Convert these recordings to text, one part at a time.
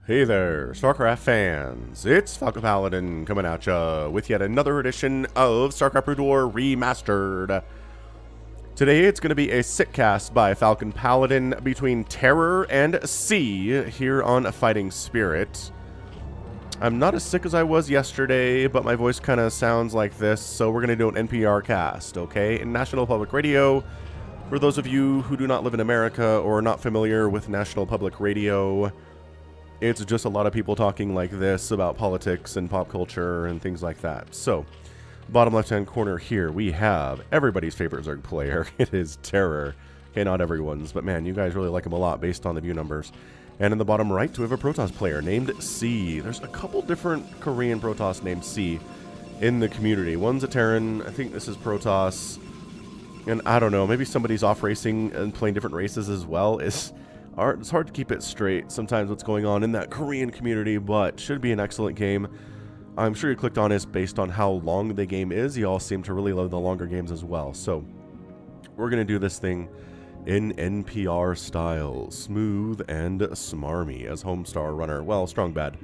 Hey there, StarCraft fans. It's Falcon Paladin coming at ya with yet another edition of StarCraft Brood War Remastered. Today it's going to be a sitcast by Falcon Paladin between Terror and Sea here on Fighting Spirit. I'm not as sick as I was yesterday, but my voice kind of sounds like this, so we're going to do an NPR cast, okay? In National Public Radio, for those of you who do not live in America or are not familiar with National Public Radio, it's just a lot of people talking like this about politics and pop culture and things like that. So, bottom left-hand corner here, we have everybody's favorite Zerg player. It is Terror. Okay, not everyone's, but man, you guys really like him a lot based on the view numbers. And in the bottom right, we have a Protoss player named C. There's a couple different Korean Protoss named C in the community. One's a Terran. I think this is Protoss. And I don't know, maybe somebody's off racing and playing different races as well. It's hard to keep it straight sometimes what's going on in that Korean community, but should be an excellent game. I'm sure you clicked on this based on how long the game is. You all seem to really love the longer games as well. So we're going to do this thing in NPR style, smooth and smarmy, as Homestar Runner, well, Strong Bad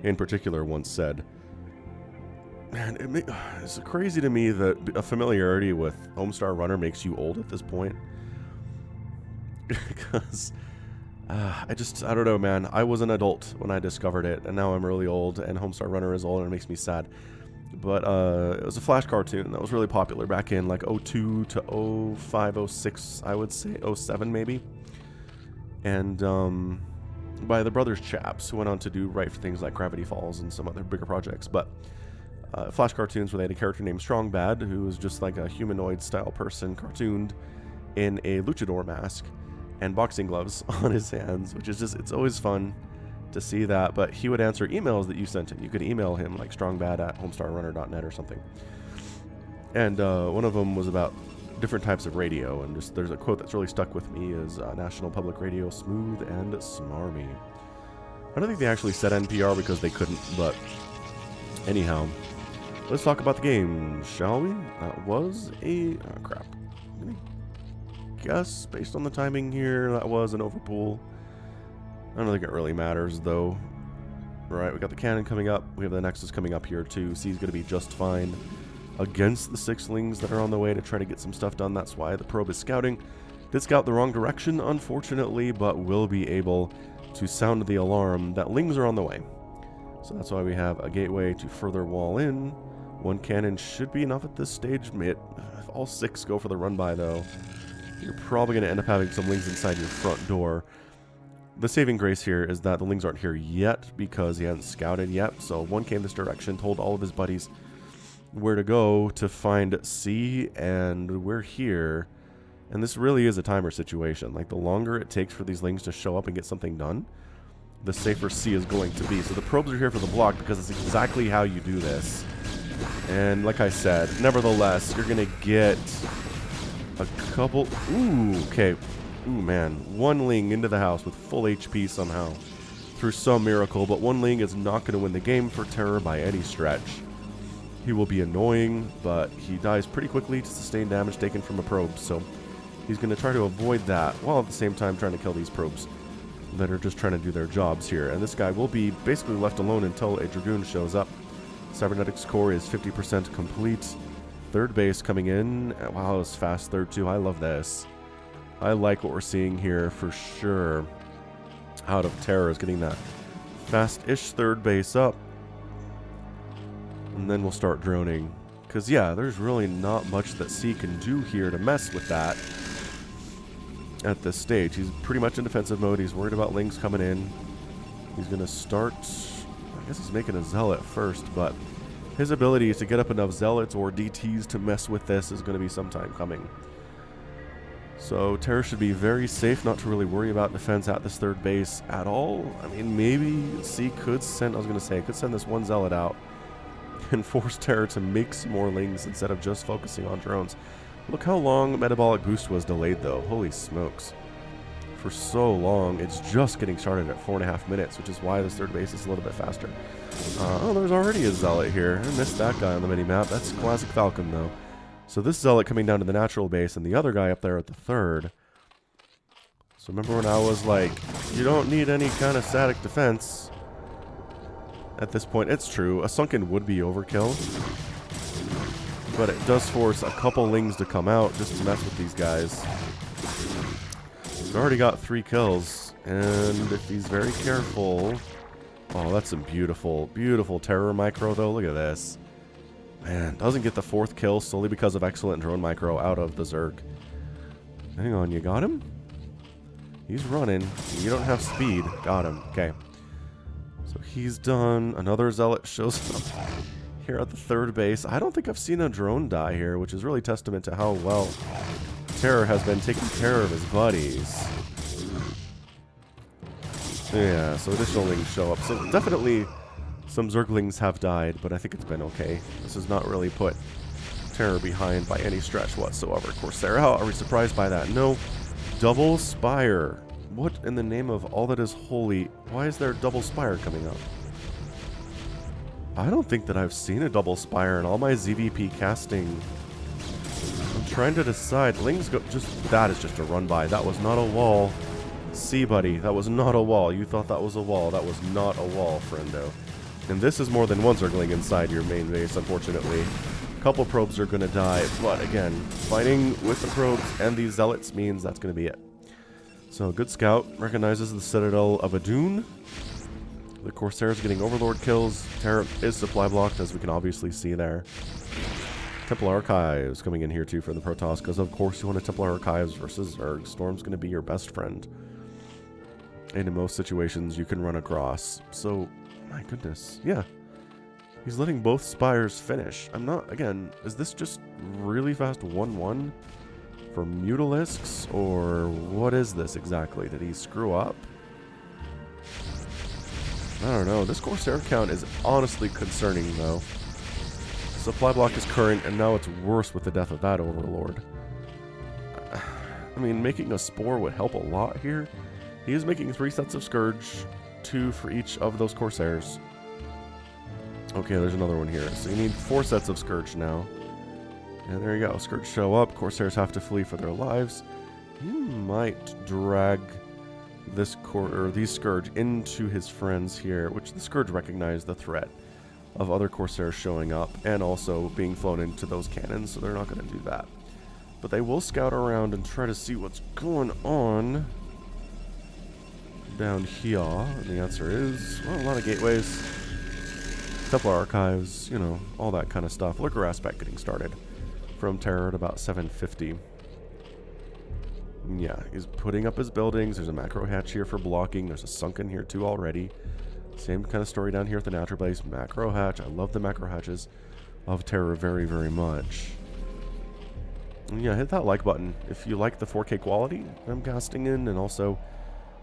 in particular, once said. Man, it's crazy to me that a familiarity with Homestar Runner makes you old at this point. Because I don't know, man. I was an adult when I discovered it, and now I'm really old, and Homestar Runner is old, and it makes me sad. But it was a Flash cartoon that was really popular back in like 02 to 05, 06, I would say, 07 maybe. And by the Brothers Chaps, who went on to write for things like Gravity Falls and some other bigger projects. But Flash cartoons where they had a character named Strong Bad, who was just like a humanoid-style person cartooned in a luchador mask and boxing gloves on his hands, which is just, it's always fun to see that. But he would answer emails that you sent him. You could email him like strongbad@homestarrunner.net or something. And one of them was about different types of radio, and just there's a quote that's really stuck with me is National Public Radio, smooth and smarmy. I don't think they actually said NPR because they couldn't, but anyhow, let's talk about the game, shall we? That was a crap. Guess based on the timing here, that was an overpool. I don't think it really matters though. Right, we got the cannon coming up. We have the Nexus coming up here too. C's going to be just fine against the sixlings that are on the way to try to get some stuff done. That's why the probe is scouting. Did scout the wrong direction, unfortunately, but will be able to sound the alarm that lings are on the way. So that's why we have a gateway to further wall in. One cannon should be enough at this stage. If all six go for the run by though, you're probably going to end up having some lings inside your front door. The saving grace here is that the lings aren't here yet because he hasn't scouted yet. So one came this direction, told all of his buddies where to go to find C, and we're here. And this really is a timer situation. Like, the longer it takes for these lings to show up and get something done, the safer C is going to be. So the probes are here for the block because it's exactly how you do this. And like I said, nevertheless, you're going to get a couple. Ooh, okay. Ooh, man. One ling into the house with full HP somehow through some miracle, but one ling is not going to win the game for Terror by any stretch. He will be annoying, but he dies pretty quickly to sustain damage taken from a probe, so he's going to try to avoid that while at the same time trying to kill these probes that are just trying to do their jobs here. And this guy will be basically left alone until a Dragoon shows up. Cybernetics core is 50% complete. Third base coming in. Wow, it's fast third too. I love this. I like what we're seeing here for sure. Out of Terror is getting that fast-ish third base up. And then we'll start droning. Because, yeah, there's really not much that C can do here to mess with that at this stage. He's pretty much in defensive mode. He's worried about lings coming in. He's going to start... I guess he's making a Zealot first, but his ability to get up enough Zealots or DTs to mess with this is going to be sometime coming. So Terror should be very safe, not to really worry about defense at this third base at all. I mean, maybe C could send, could send this one Zealot out and force Terror to make some more lings instead of just focusing on drones. Look how long Metabolic Boost was delayed though. Holy smokes. For so long, it's just getting started at 4.5 minutes, which is why this third base is a little bit faster. Oh, there's already a Zealot here. I missed that guy on the mini-map. That's classic Falcon though. So this Zealot coming down to the natural base and the other guy up there at the third. So remember when I was like, you don't need any kind of static defense. at this point. It's true. A sunken would be overkill. But it does force a couple lings to come out just to mess with these guys. He's already got 3 kills. And if he's very careful... Oh, that's some beautiful, beautiful terror micro, though. Look at this. Man, doesn't get the 4th kill solely because of excellent drone micro out of the Zerg. Hang on, you got him? He's running. You don't have speed. Got him. Okay. So he's done. Another Zealot shows up here at the 3rd base. I don't think I've seen a drone die here, which is really testament to how well Terror has been taking care of his buddies. Yeah, so additional lings show up. So definitely some Zerglings have died, but I think it's been okay. This has not really put Terror behind by any stretch whatsoever. Corsair, how are we surprised by that? No. Double Spire. What in the name of all that is holy? Why is there double Spire coming up? I don't think that I've seen a double Spire in all my ZVP casting. I'm trying to decide. Lings go just... That is just a run by. That was not a wall. See, buddy. That was not a wall. You thought that was a wall. That was not a wall, friendo. And this is more than one Zergling inside your main base, unfortunately. A couple probes are going to die, but again, fighting with the probes and these Zealots means that's going to be it. So, good scout. Recognizes the Citadel of Adun. The Corsair is getting Overlord kills. Terror is supply blocked, as we can obviously see there. Templar Archives coming in here too for the Protoss, because of course you want a Templar Archives versus Zerg. Storm's going to be your best friend. And in most situations you can run across. So, my goodness. Yeah. He's letting both Spires finish. I'm not, again, is this just really fast 1-1 for Mutalisks? Or what is this exactly? Did he screw up? I don't know. This Corsair count is honestly concerning, though. Supply block is current, and now it's worse with the death of that Overlord. I mean, making a Spore would help a lot here. He is making 3 sets of Scourge, 2 for each of those Corsairs. Okay, there's another one here. So you need 4 sets of Scourge now. And there you go. Scourge show up. Corsairs have to flee for their lives. He might drag this these Scourge into his friends here, which the Scourge recognize the threat of other Corsairs showing up and also being flown into those cannons, so they're not going to do that. But they will scout around and try to see what's going on down here. And the answer is, well, a lot of gateways, Templar Archives, you know, all that kind of stuff. Lurker aspect getting started from Terror at about 750. Yeah, he's putting up his buildings. There's a macro hatch here for blocking. There's a sunken here too already. Same kind of story down here at the natural base. Macro hatch. I love the macro hatches of Terror very, very much. And yeah, hit that like button if you like the 4K quality I'm casting in, and also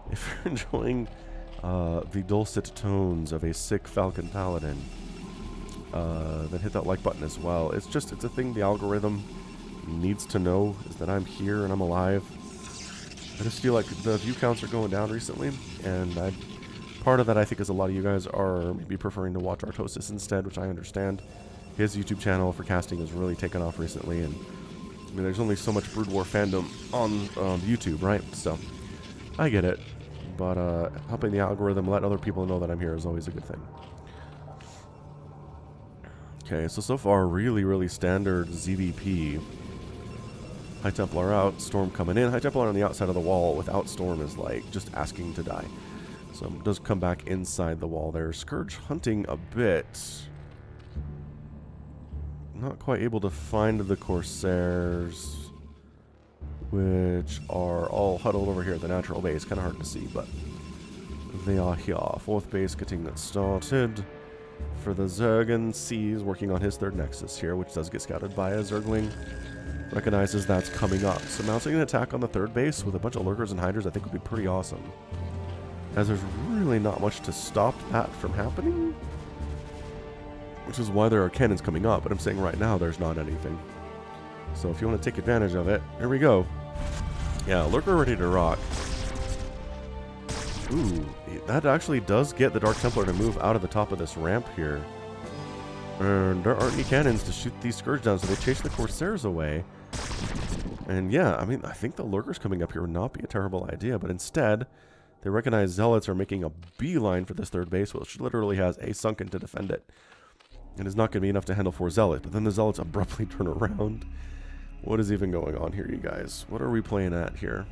if you're enjoying the dulcet tones of a sick Falcon Paladin, then hit that like button as well. It's a thing the algorithm needs to know, is that I'm here and I'm alive. I just feel like the view counts are going down recently, and part of that I think is a lot of you guys are maybe preferring to watch Artosis instead, which I understand. His YouTube channel for casting has really taken off recently, and I mean, there's only so much Brood War fandom on YouTube, right? So, I get it. But helping the algorithm let other people know that I'm here is always a good thing. Okay, so far, really, really standard ZVP. High Templar out, Storm coming in. High Templar on the outside of the wall without Storm is like just asking to die. So it does come back inside the wall there. Scourge hunting a bit. Not quite able to find the Corsairs, which are all huddled over here at the natural base. Kind of hard to see, but they are here. 4th base getting started for the Zerg, and C's working on his 3rd Nexus here, which does get scouted by a Zergling. Recognizes that's coming up. So mounting an attack on the 3rd base with a bunch of Lurkers and Hydras I think would be pretty awesome, as there's really not much to stop that from happening, which is why there are cannons coming up, but I'm saying right now there's not anything. So if you want to take advantage of it, here we go. Yeah, Lurker ready to rock. Ooh, that actually does get the Dark Templar to move out of the top of this ramp here. And there aren't any cannons to shoot these Scourge down, so they chase the Corsairs away. And yeah, I mean, I think the Lurkers coming up here would not be a terrible idea, but instead, They recognize Zealots are making a beeline for this third base, which literally has a Sunken to defend it. And is not going to be enough to handle 4 Zealots. But then the Zealots abruptly turn around. What is even going on here, you guys? What are we playing at here?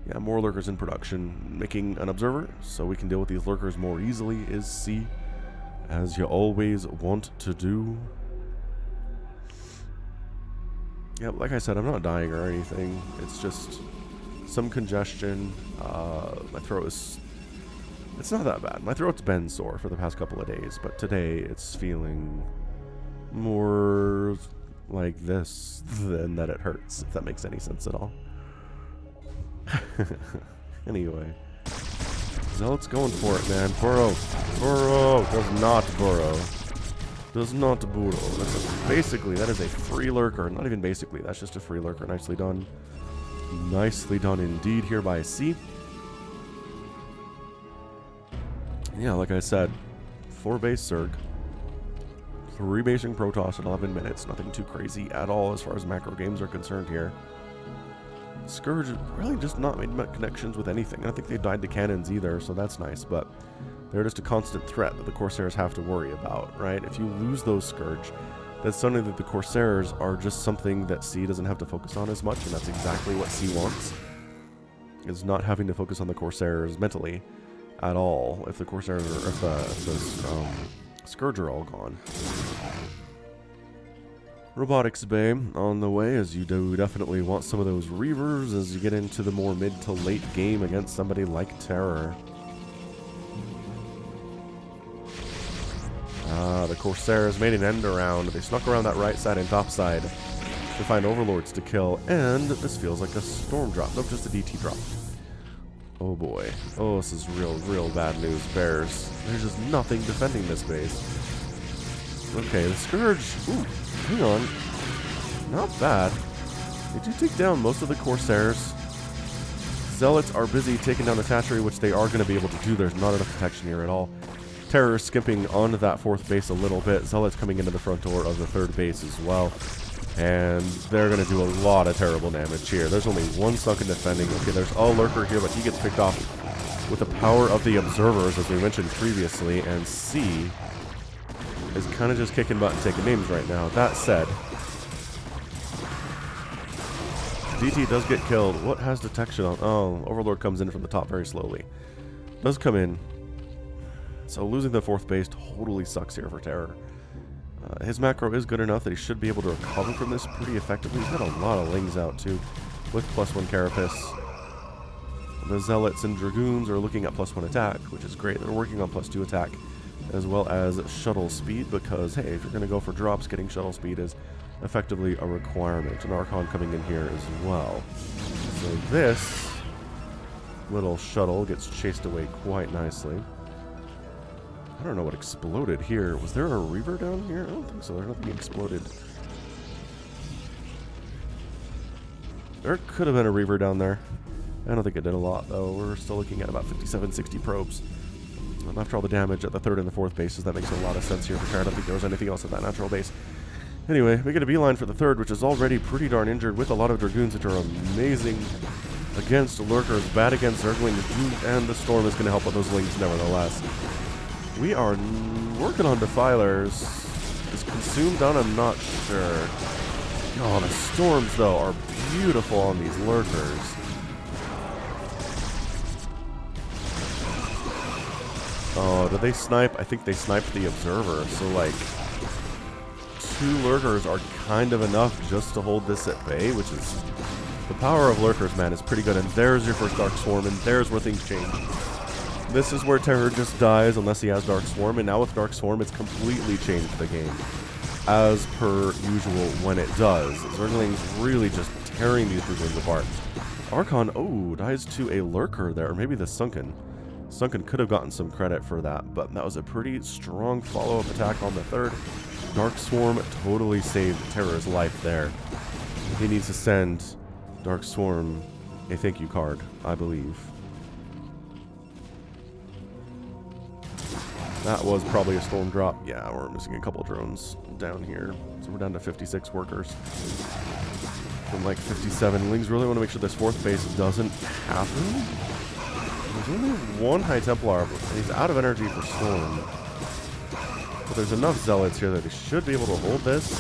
Yeah, more Lurkers in production. Making an Observer, so we can deal with these Lurkers more easily, is C. As you always want to do. Yeah, like I said, I'm not dying or anything. It's just some congestion. My throat is... It's not that bad. My throat's been sore for the past couple of days, but today it's feeling more like this than that it hurts, if that makes any sense at all. Anyway. Zealot's going for it, man. Burrow. Burrow. Does not burrow. Does not burrow. Basically, that is a free Lurker. Not even basically. That's just a free Lurker. Nicely done. Nicely done indeed here by C. Yeah, like I said, 4 base Zerg. 3 basing Protoss in 11 minutes. Nothing too crazy at all as far as macro games are concerned here. Scourge really just not made connections with anything. I don't think they died to cannons either, so that's nice, but they're just a constant threat that the Corsairs have to worry about, right? If you lose those Scourge, then suddenly the Corsairs are just something that C doesn't have to focus on as much, and that's exactly what C wants, is not having to focus on the Corsairs mentally at all if the Corsairs are, if the Scourge are all gone. Robotics Bay on the way, as you do definitely want some of those Reavers as you get into the more mid to late game against somebody like Terror. The Corsairs made an end around. They snuck around that right side and top side to find Overlords to kill, and this feels like a storm drop. Nope, just a DT drop. Oh boy. Oh, this is real bad news, Bears. There's just nothing defending this base. Okay, the Scourge... Ooh, hang on. Not bad. They do take down most of the Corsairs. Zealots are busy taking down the Tatchery, which they are going to be able to do. There's not enough protection here at all. Terror skipping onto that 4th base a little bit. Zealots coming into the front door of the 3rd base as well. And they're going to do a lot of terrible damage here. There's only 1 Sunken defending. Okay, there's a Lurker here, but he gets picked off with the power of the Observers, as we mentioned previously. And C is kind of just kicking butt and taking names right now. That said, DT does get killed. What has detection on? Oh, Overlord comes in from the top very slowly. Does come in. So losing the 4th base totally sucks here for Terror. His macro is good enough that he should be able to recover from this pretty effectively. He's got a lot of Lings out too, with +1 Carapace. The Zealots and Dragoons are looking at +1 attack, which is great. They're working on +2 attack, as well as shuttle speed, because, hey, if you're going to go for drops, getting shuttle speed is effectively a requirement. And Archon coming in here as well. So this little shuttle gets chased away quite nicely. I don't know what exploded here. Was there a Reaver down here? I don't think so. There's nothing exploded. There could have been a Reaver down there. I don't think it did a lot, though. We're still looking at about 57, 60 probes. After all the damage at the 3rd and the 4th bases, that makes a lot of sense here for Terror. I don't think there was anything else at that natural base. Anyway, we get a beeline for the 3rd, which is already pretty darn injured, with a lot of Dragoons, which are amazing against Lurkers, bad against Zerglings, and the Storm is going to help with those Lings nevertheless. We are working on Defilers. Is consumed down? I'm not sure. Oh, the Storms, though, are beautiful on these Lurkers. Oh, did they snipe? I think they sniped the Observer. So, like, 2 Lurkers are kind of enough just to hold this at bay, which is... The power of Lurkers, man, is pretty good. And there's your first Dark Swarm, and there's where things change. This is where Terror just dies unless he has Dark Swarm, and now with Dark Swarm, it's completely changed the game. As per usual when it does. Zerglings really just tearing these Dragoons apart. Archon, oh, dies to a Lurker there, or maybe the Sunken. Sunken could have gotten some credit for that, but that was a pretty strong follow-up attack on the 3rd. Dark Swarm totally saved Terror's life there. He needs to send Dark Swarm a thank you card, I believe. That was probably a storm drop. Yeah, we're missing a couple drones down here. So we're down to 56 workers. From like 57. Lings really want to make sure this 4th base doesn't happen. There's only one High Templar, and he's out of energy for Storm. But there's enough Zealots here that he should be able to hold this.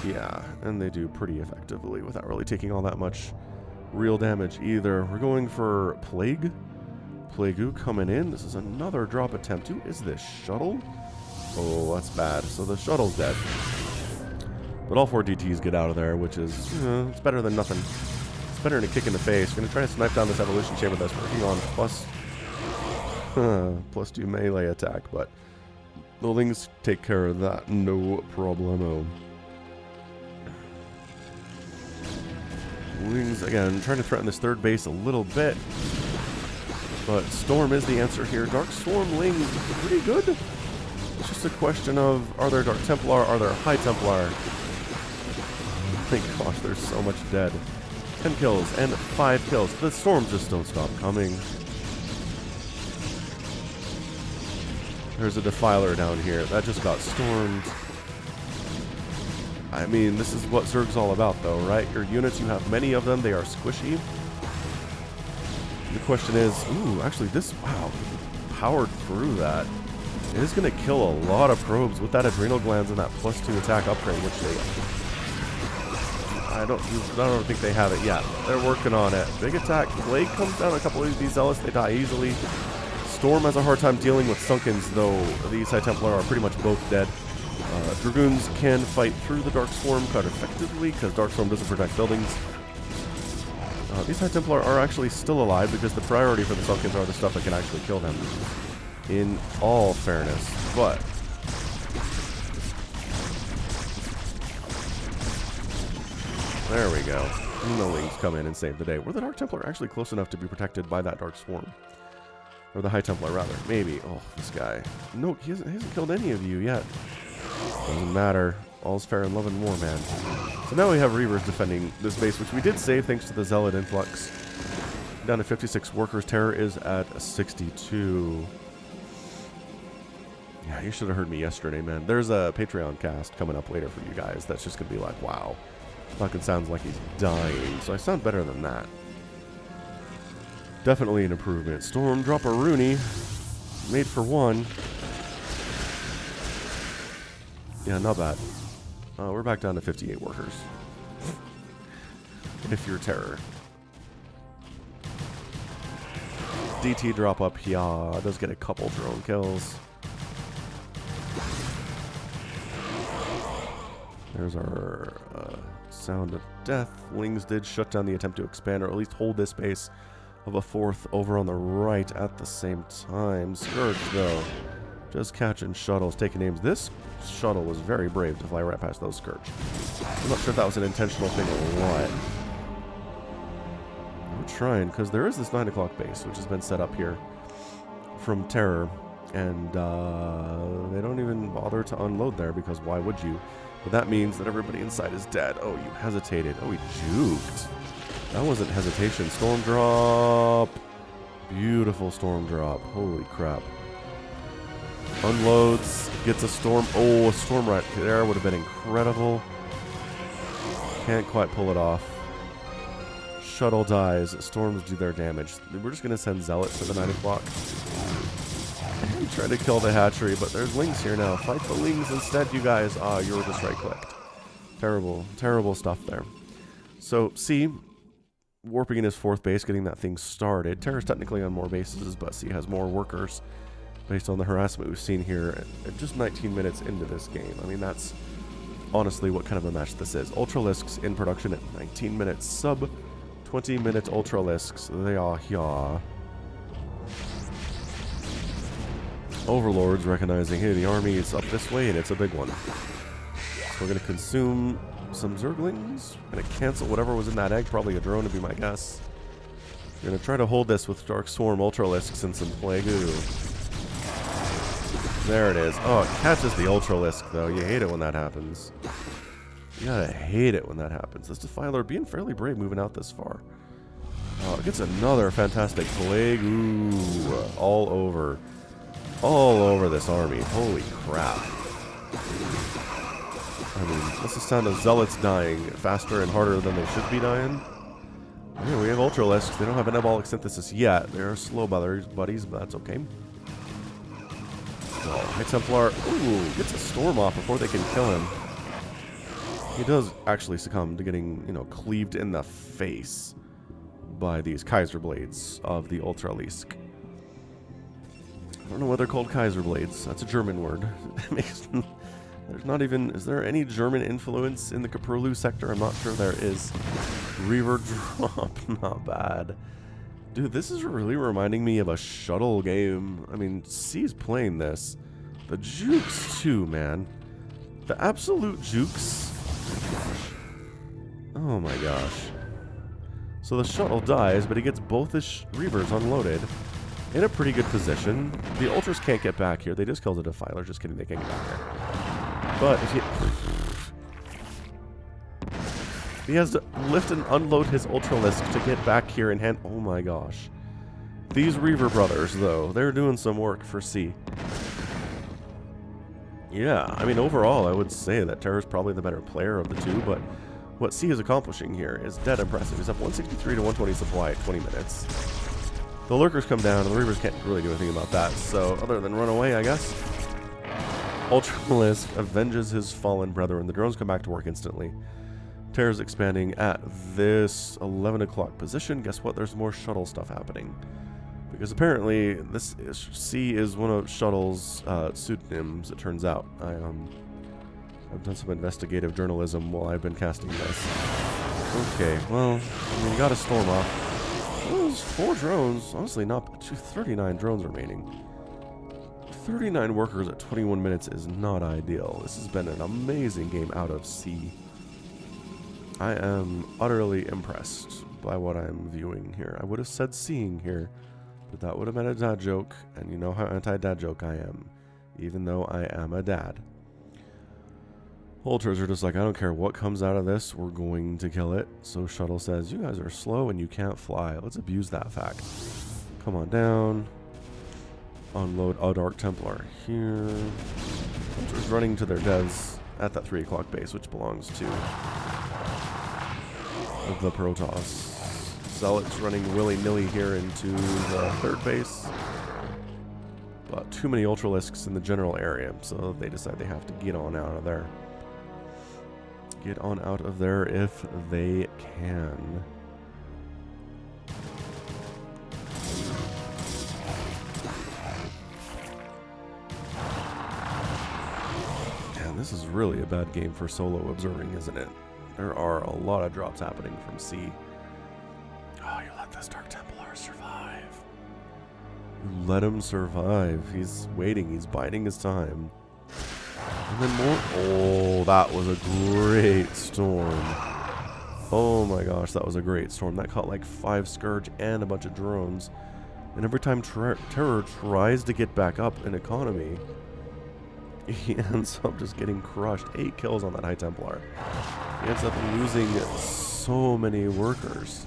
Yeah, and they do pretty effectively without really taking all that much real damage either. We're going for Plague. Plague coming in. This is another drop attempt. Who is this? Shuttle? Oh, that's bad. So the shuttle's dead. But all 4 DTs get out of there, which is, it's better than nothing. It's better than a kick in the face. We're going to try to snipe down this evolution chamber that's working on +2 melee attack, but the Lings take care of that. No problemo. Lings, again, trying to threaten this third base a little bit. But Storm is the answer here. Dark Swarm Lings, pretty good. It's just a question of, are there Dark Templar, are there High Templar? My gosh, there's so much dead. 10 kills and 5 kills. The storms just don't stop coming. There's a Defiler down here. That just got stormed. I mean, this is what Zerg's all about, though, right? Your units, you have many of them. They are squishy. The question is, ooh, actually this, wow, powered through that. It is going to kill a lot of probes with that adrenal glands and that +2 attack upgrade, which they, I don't think they have it yet. They're working on it. Big attack. Plague comes down a couple of these Zealots. They die easily. Storm has a hard time dealing with Sunkens, though these High Templar are pretty much both dead. Dragoons can fight through the Dark Swarm quite effectively because Dark Swarm doesn't protect buildings. These High Templar are actually still alive because the priority for the Sunkens are the stuff that can actually kill them. In all fairness, but there we go. And the Lings come in and save the day. Were the Dark Templar actually close enough to be protected by that Dark Swarm? Or the High Templar, rather. Maybe. Oh, this guy. No, he hasn't killed any of you yet. Doesn't matter. All's fair in love and war, man. So now we have Reavers defending this base, which we did save thanks to the Zealot influx. Down to 56 workers. Terror is at 62. Yeah, you should have heard me yesterday, man. There's a Patreon cast coming up later for you guys that's just going to be like, wow. Falcon sounds like he's dying. So I sound better than that. Definitely an improvement. Storm, drop a Rooney. Made for one. Yeah, not bad. We're back down to 58 workers. If you're Terror. DT drop up here. Does get a couple drone kills. There's our Sound of Death. Lings did shut down the attempt to expand, or at least hold this base of a 4th over on the right at the same time. Scourge, though, just catching shuttles, taking names. This shuttle was very brave to fly right past those Scourge. I'm not sure if that was an intentional thing or what. We're trying, because there is this 9 o'clock base, which has been set up here from Terror, and they don't even bother to unload there, because why would you? But that means that everybody inside is dead. Oh, you hesitated. Oh, he juked. That wasn't hesitation. Storm drop. Beautiful storm drop. Holy crap. Unloads. Gets a storm. Oh, a storm right there would have been incredible. Can't quite pull it off. Shuttle dies. Storms do their damage. We're just going to send Zealots to the 9 o'clock. Try to kill the hatchery, but there's Lings here now. Fight the Lings instead, you guys. Ah, you were just right-clicked. Terrible, terrible stuff there. So, C, warping in his 4th base, getting that thing started. Terror's technically on more bases, but C has more workers based on the harassment we've seen here at just 19 minutes into this game. I mean, that's honestly what kind of a match this is. Ultralisks in production at 19 minutes. Sub 20 minutes Ultralisks. They are here. Overlords recognizing, hey, the army is up this way, and it's a big one. So we're going to consume some Zerglings. Going to cancel whatever was in that egg, probably a drone to be my guess. We're going to try to hold this with Dark Swarm Ultralisks and some Plague. There it is. Oh, it catches the Ultralisk, though. You hate it when that happens. You gotta hate it when that happens. This Defiler being fairly brave moving out this far. Oh, it gets another fantastic Plague. Ooh, all over this army. Holy crap. I mean, what's the sound of Zealots dying faster and harder than they should be dying? Yeah, we have Ultralisks. They don't have anabolic synthesis yet. They're slow buddies, but that's okay. Oh, High Templar, ooh, gets a storm off before they can kill him. He does actually succumb to getting, you know, cleaved in the face by these Kaiser Blades of the Ultralisk. I don't know why they're called Kaiser Blades. That's a German word. There's not even... Is there any German influence in the Kaprulu sector? I'm not sure there is. Reaver drop. Not bad. Dude, this is really reminding me of a shuttle game. I mean, C's playing this. The jukes, too, man. The absolute jukes. Oh my gosh. So the shuttle dies, but he gets both his Reavers unloaded in a pretty good position. The Ultras can't get back here. They just killed a Defiler. Just kidding, they can't get back here. But if he has to lift and unload his Ultralisk to get back here and hand... Oh my gosh. These Reaver brothers, though, they're doing some work for C. Yeah, I mean, overall, I would say that Terror's probably the better player of the two, but what C is accomplishing here is dead impressive. He's up 163 to 120 supply at 20 minutes. The Lurkers come down, and the Reavers can't really do anything about that, so other than run away, I guess. Ultralisk avenges his fallen brethren. The drones come back to work instantly. Terror's expanding at this 11 o'clock position. Guess what? There's more shuttle stuff happening. Because apparently, C is one of Shuttle's pseudonyms, it turns out. I've done some investigative journalism while I've been casting this. Okay, well, I mean, you got a storm off. Well, there's 4 drones. Honestly, not 39 drones remaining. 39 workers at 21 minutes is not ideal. This has been an amazing game out of C. I am utterly impressed by what I'm viewing here. I would have said seeing here, but that would have been a dad joke, and you know how anti-dad joke I am, even though I am a dad. Ultras are just like, I don't care what comes out of this, we're going to kill it. So Shuttle says, you guys are slow and you can't fly. Let's abuse that fact. Come on down. Unload a Dark Templar here. Ultras running to their devs at that 3 o'clock base, which belongs to the Protoss. Zealots running willy-nilly here into the 3rd base. But too many Ultralisks in the general area, so they decide they have to get on out of there. Get on out of there if they can. Man, this is really a bad game for solo observing, isn't it? There are a lot of drops happening from C. Oh, you let this Dark Templar survive. You let him survive. He's waiting. He's biding his time. And then more. Oh, that was a great storm. Oh my gosh, that was a great storm. That caught like 5 Scourge and a bunch of drones. And every time Terror tries to get back up in economy, he ends up just getting crushed. 8 kills on that High Templar. He ends up losing so many workers.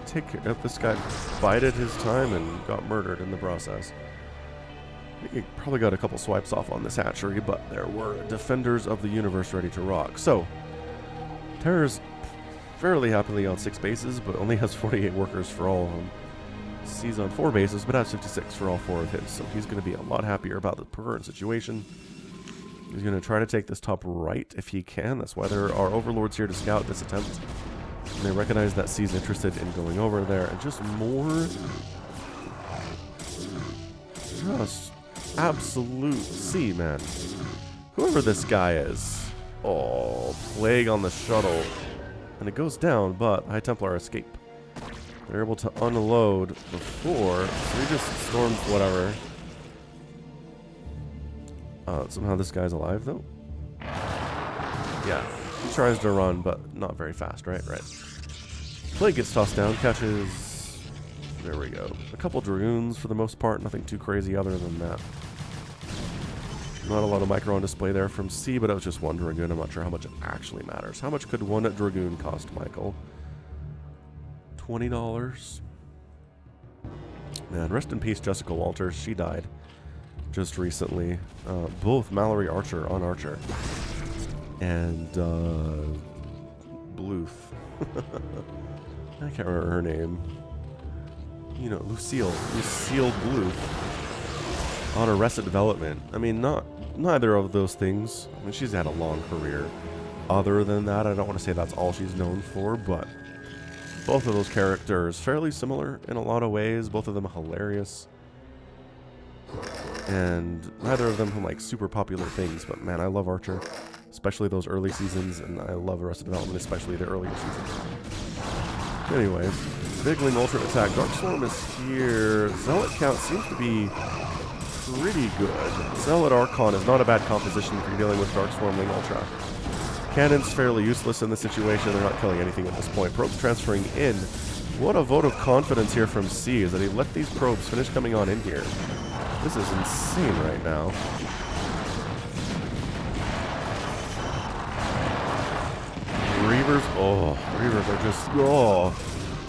Take care of this guy. Bided his time and got murdered in the process. He probably got a couple swipes off on this hatchery, but there were defenders of the universe ready to rock. So, Terror's fairly happily on 6 bases, but only has 48 workers for all of them. He's on 4 bases, but has 56 for all 4 of his, so he's going to be a lot happier about the current situation. He's going to try to take this top right if he can. That's why there are overlords here to scout this attempt. And they recognize that C's interested in going over there, and just more... Just absolute C, man. Whoever this guy is. Oh, plague on the shuttle. And it goes down, but High Templar escape. They're able to unload before, so he just storms whatever. Somehow this guy's alive, though. Yeah, he tries to run, but not very fast, right? Right. Plague gets tossed down, catches... There we go. A couple Dragoons for the most part, nothing too crazy other than that. Not a lot of micro on display there from C, but it was just 1 Dragoon. I'm not sure how much it actually matters. How much could 1 Dragoon cost, Michael? $20. Man, rest in peace, Jessica Walters. She died just recently. Both Mallory Archer on Archer and Bluth. I can't remember her name. You know, Lucille Bluth on Arrested Development. I mean, neither of those things. I mean, she's had a long career. Other than that, I don't want to say that's all she's known for, but both of those characters fairly similar in a lot of ways. Both of them hilarious. And neither of them from like super popular things, but man, I love Archer, especially those early seasons, and I love Arrested Development, especially the earlier seasons. Anyways, Bigling Ultra Attack. Darkstorm is here. Zealot count seems to be pretty good. Zealot Archon is not a bad composition if you're dealing with Darkstormling Ultra. Cannon's fairly useless in this situation. They're not killing anything at this point. Probes transferring in. What a vote of confidence here from C is that he let these probes finish coming on in here. This is insane right now. Reavers are just,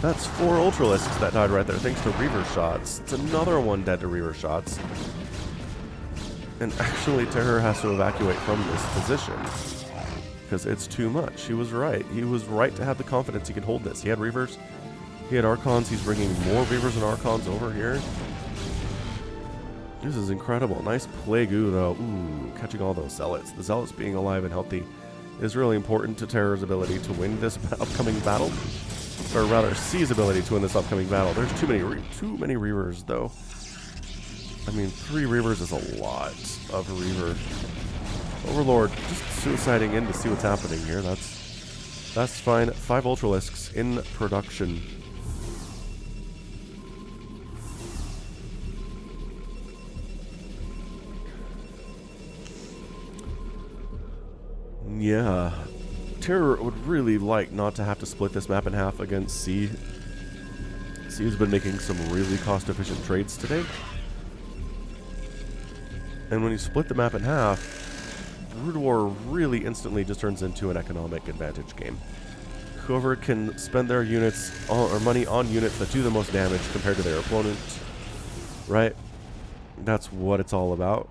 that's 4 Ultralisks that died right there thanks to Reaver shots. It's another one dead to Reaver shots. And actually Terror has to evacuate from this position because it's too much. He was right. He was right to have the confidence he could hold this. He had Reavers, he had Archons, he's bringing more Reavers and Archons over here. This is incredible. Nice Plague-oo though. Ooh, catching all those Zealots. The Zealots being alive and healthy is really important to Terror's ability to win this upcoming battle. Or rather, C's ability to win this upcoming battle. There's too many Reavers though. I mean, 3 Reavers is a lot of Reaver. Overlord just suiciding in to see what's happening here. That's fine. 5 Ultralisks in production. Yeah, Terror would really like not to have to split this map in half against C. C has been making some really cost-efficient trades today. And when you split the map in half, Brood War really instantly just turns into an economic advantage game. Whoever can spend their units or money on units that do the most damage compared to their opponent, right? That's what it's all about.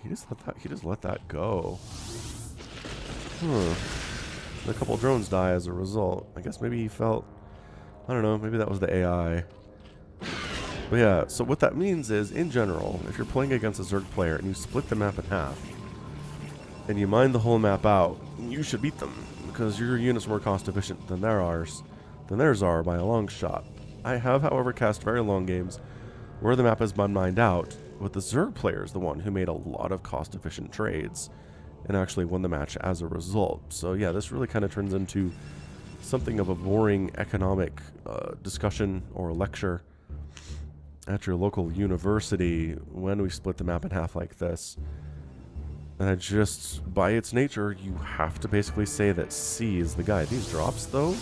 He just let that go. A couple drones die as a result. I guess maybe he felt, I don't know, maybe that was the AI. But yeah, so what that means is, in general, if you're playing against a Zerg player and you split the map in half, and you mine the whole map out, you should beat them, because your units are more cost efficient than theirs are by a long shot. I have, however, cast very long games where the map has been mined out, with the Zerg player is the one who made a lot of cost-efficient trades and actually won the match as a result. So yeah, this really kind of turns into something of a boring economic discussion or lecture at your local university when we split the map in half like this. And just, by its nature, you have to basically say that C is the guy. These drops, though?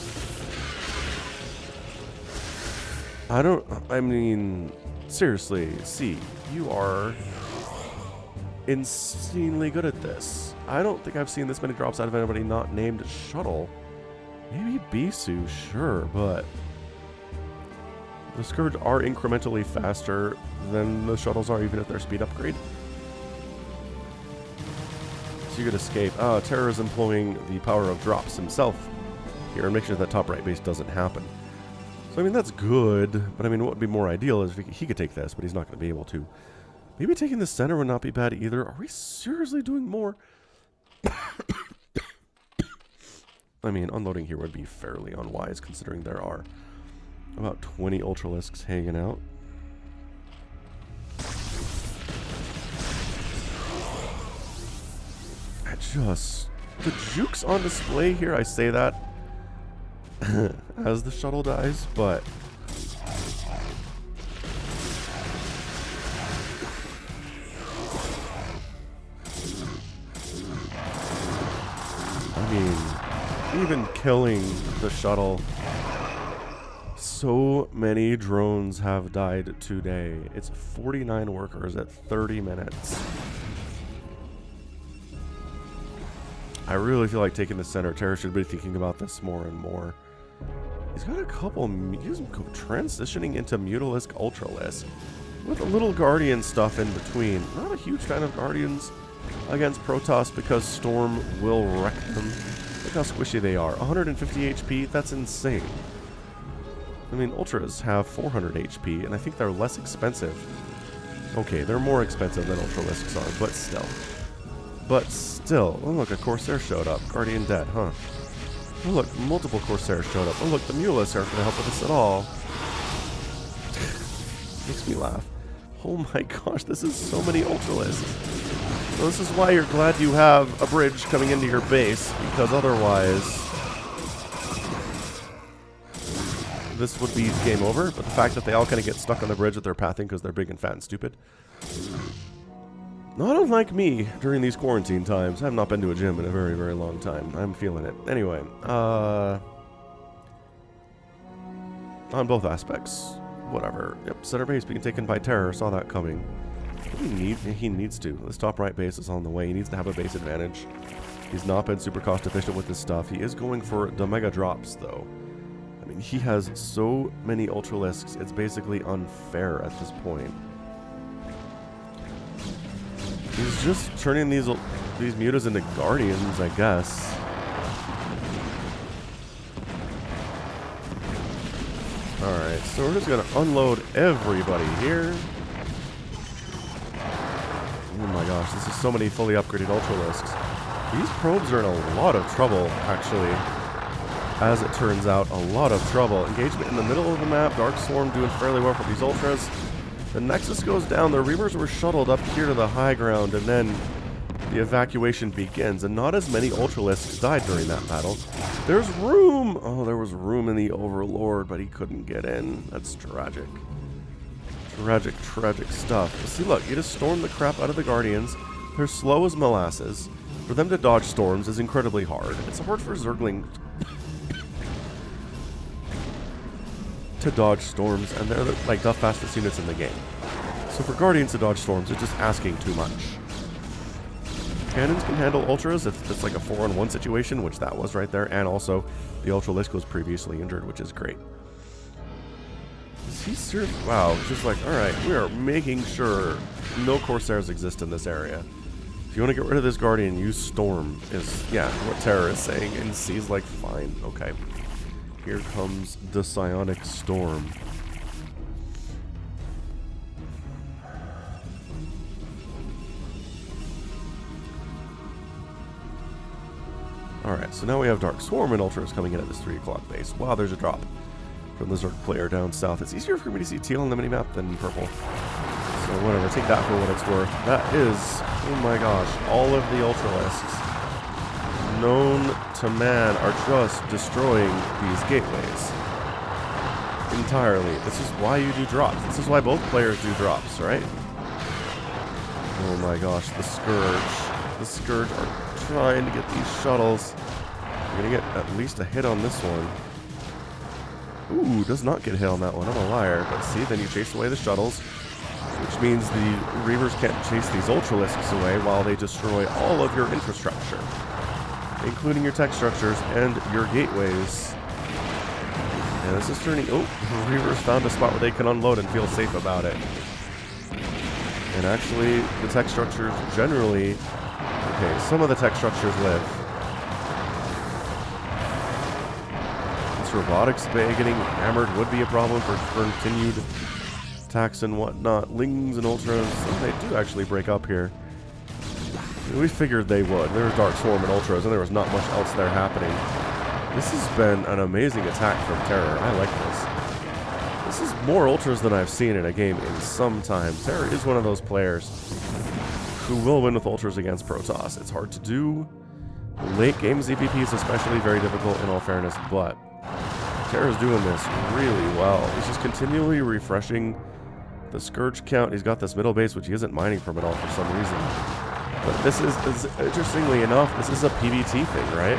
I mean, seriously, C, you are insanely good at this. I don't think I've seen this many drops out of anybody not named Shuttle. Maybe Bisu, sure, but the Scourge are incrementally faster than the Shuttles are, even if they're speed upgrade. So you could escape. Terror is employing the power of drops himself here and make sure that top right base doesn't happen. So, I mean, that's good, but I mean, what would be more ideal is if he could take this, but he's not going to be able to. Maybe taking the center would not be bad either. Are we seriously doing more? I mean, unloading here would be fairly unwise, considering there are about 20 Ultralisks hanging out. The jukes on display here, I say that as the shuttle dies, but I mean, even killing the shuttle, so many drones have died today. It's 49 workers at 30 minutes. I really feel like taking the center. Terror should be thinking about this more and more. He's got a couple, he's transitioning into Mutalisk Ultralisk with a little Guardian stuff in between. Not a huge fan of Guardians against Protoss because Storm will wreck them. Look how squishy they are. 150 HP? That's insane. I mean, Ultras have 400 HP, and I think they're less expensive. Okay, they're more expensive than Ultralisks are, but still. But still. Oh, look, a Corsair showed up. Guardian dead, huh? Oh, look, multiple Corsairs showed up. Oh, look, the Mulists aren't going to help with this at all. Makes me laugh. Oh my gosh, this is so many Ultralisks. So this is why you're glad you have a bridge coming into your base, because otherwise this would be game over. But the fact that they all kind of get stuck on the bridge with their pathing because they're big and fat and stupid. Not unlike me during these quarantine times. I have not been to a gym in a very, very long time. I'm feeling it. Anyway, on both aspects. Whatever. Yep, center base being taken by Terror. Saw that coming. He needs to. This top right base is on the way. He needs to have a base advantage. He's not been super cost efficient with this stuff. He is going for the mega drops, though. I mean, he has so many Ultralisks, it's basically unfair at this point. He's just turning these mutas into Guardians, I guess. Alright, so we're just going to unload everybody here. Oh my gosh, this is so many fully upgraded Ultralisks. These probes are in a lot of trouble, actually. As it turns out, a lot of trouble. Engagement in the middle of the map. Dark Swarm doing fairly well for these Ultras. The Nexus goes down. The Reavers were shuttled up here to the high ground, and then the evacuation begins. And not as many Ultralisks died during that battle. There's room! Oh, there was room in the Overlord, but he couldn't get in. That's tragic. Tragic, tragic stuff. But see, look, you just storm the crap out of the Guardians. They're slow as molasses. For them to dodge storms is incredibly hard. It's hard for Zergling to dodge storms, and they're like the fastest units in the game. So for Guardians to dodge storms, it's just asking too much. Cannons can handle Ultras if it's like a 4-on-1 situation, which that was right there, and also the Ultralisk was previously injured, which is great. Is he serious? Wow, it's just like, alright, we are making sure no Corsairs exist in this area. If you want to get rid of this Guardian, use Storm, is, yeah, what Terror is saying, and C's like, fine, okay. Here comes the Psionic Storm. Alright, so now we have Dark Swarm and Ultras coming in at this 3 o'clock base. Wow, there's a drop from the Zerg player down south. It's easier for me to see teal on the minimap than purple. So whatever, take that for what it's worth. That is, oh my gosh, all of the Ultralisks known to man are just destroying these gateways. Entirely. This is why you do drops. This is why both players do drops, right? Oh my gosh, the Scourge. The Scourge are trying to get these shuttles. You're gonna get at least a hit on this one. Ooh, does not get hit on that one. I'm a liar. But see, then you chase away the shuttles, which means the Reavers can't chase these Ultralisks away while they destroy all of your infrastructure, including your tech structures and your gateways. And this is turning... Oh, the Reavers found a spot where they can unload and feel safe about it. And actually, the tech structures generally... Okay, some of the tech structures live. This robotics bay getting hammered would be a problem for continued attacks and whatnot. Lings and Ultras, they do actually break up here. We figured they would. There was Dark Swarm and Ultras, and there was not much else there happening. This has been an amazing attack from Terror. I like this. This is more Ultras than I've seen in a game in some time. Terror is one of those players who will win with Ultras against Protoss. It's hard to do. Late game ZVP is especially very difficult in all fairness, but Terror's doing this really well. He's just continually refreshing the Scourge count. He's got this middle base, which he isn't mining from at all for some reason. But this is interestingly enough, this is a PvT thing, right?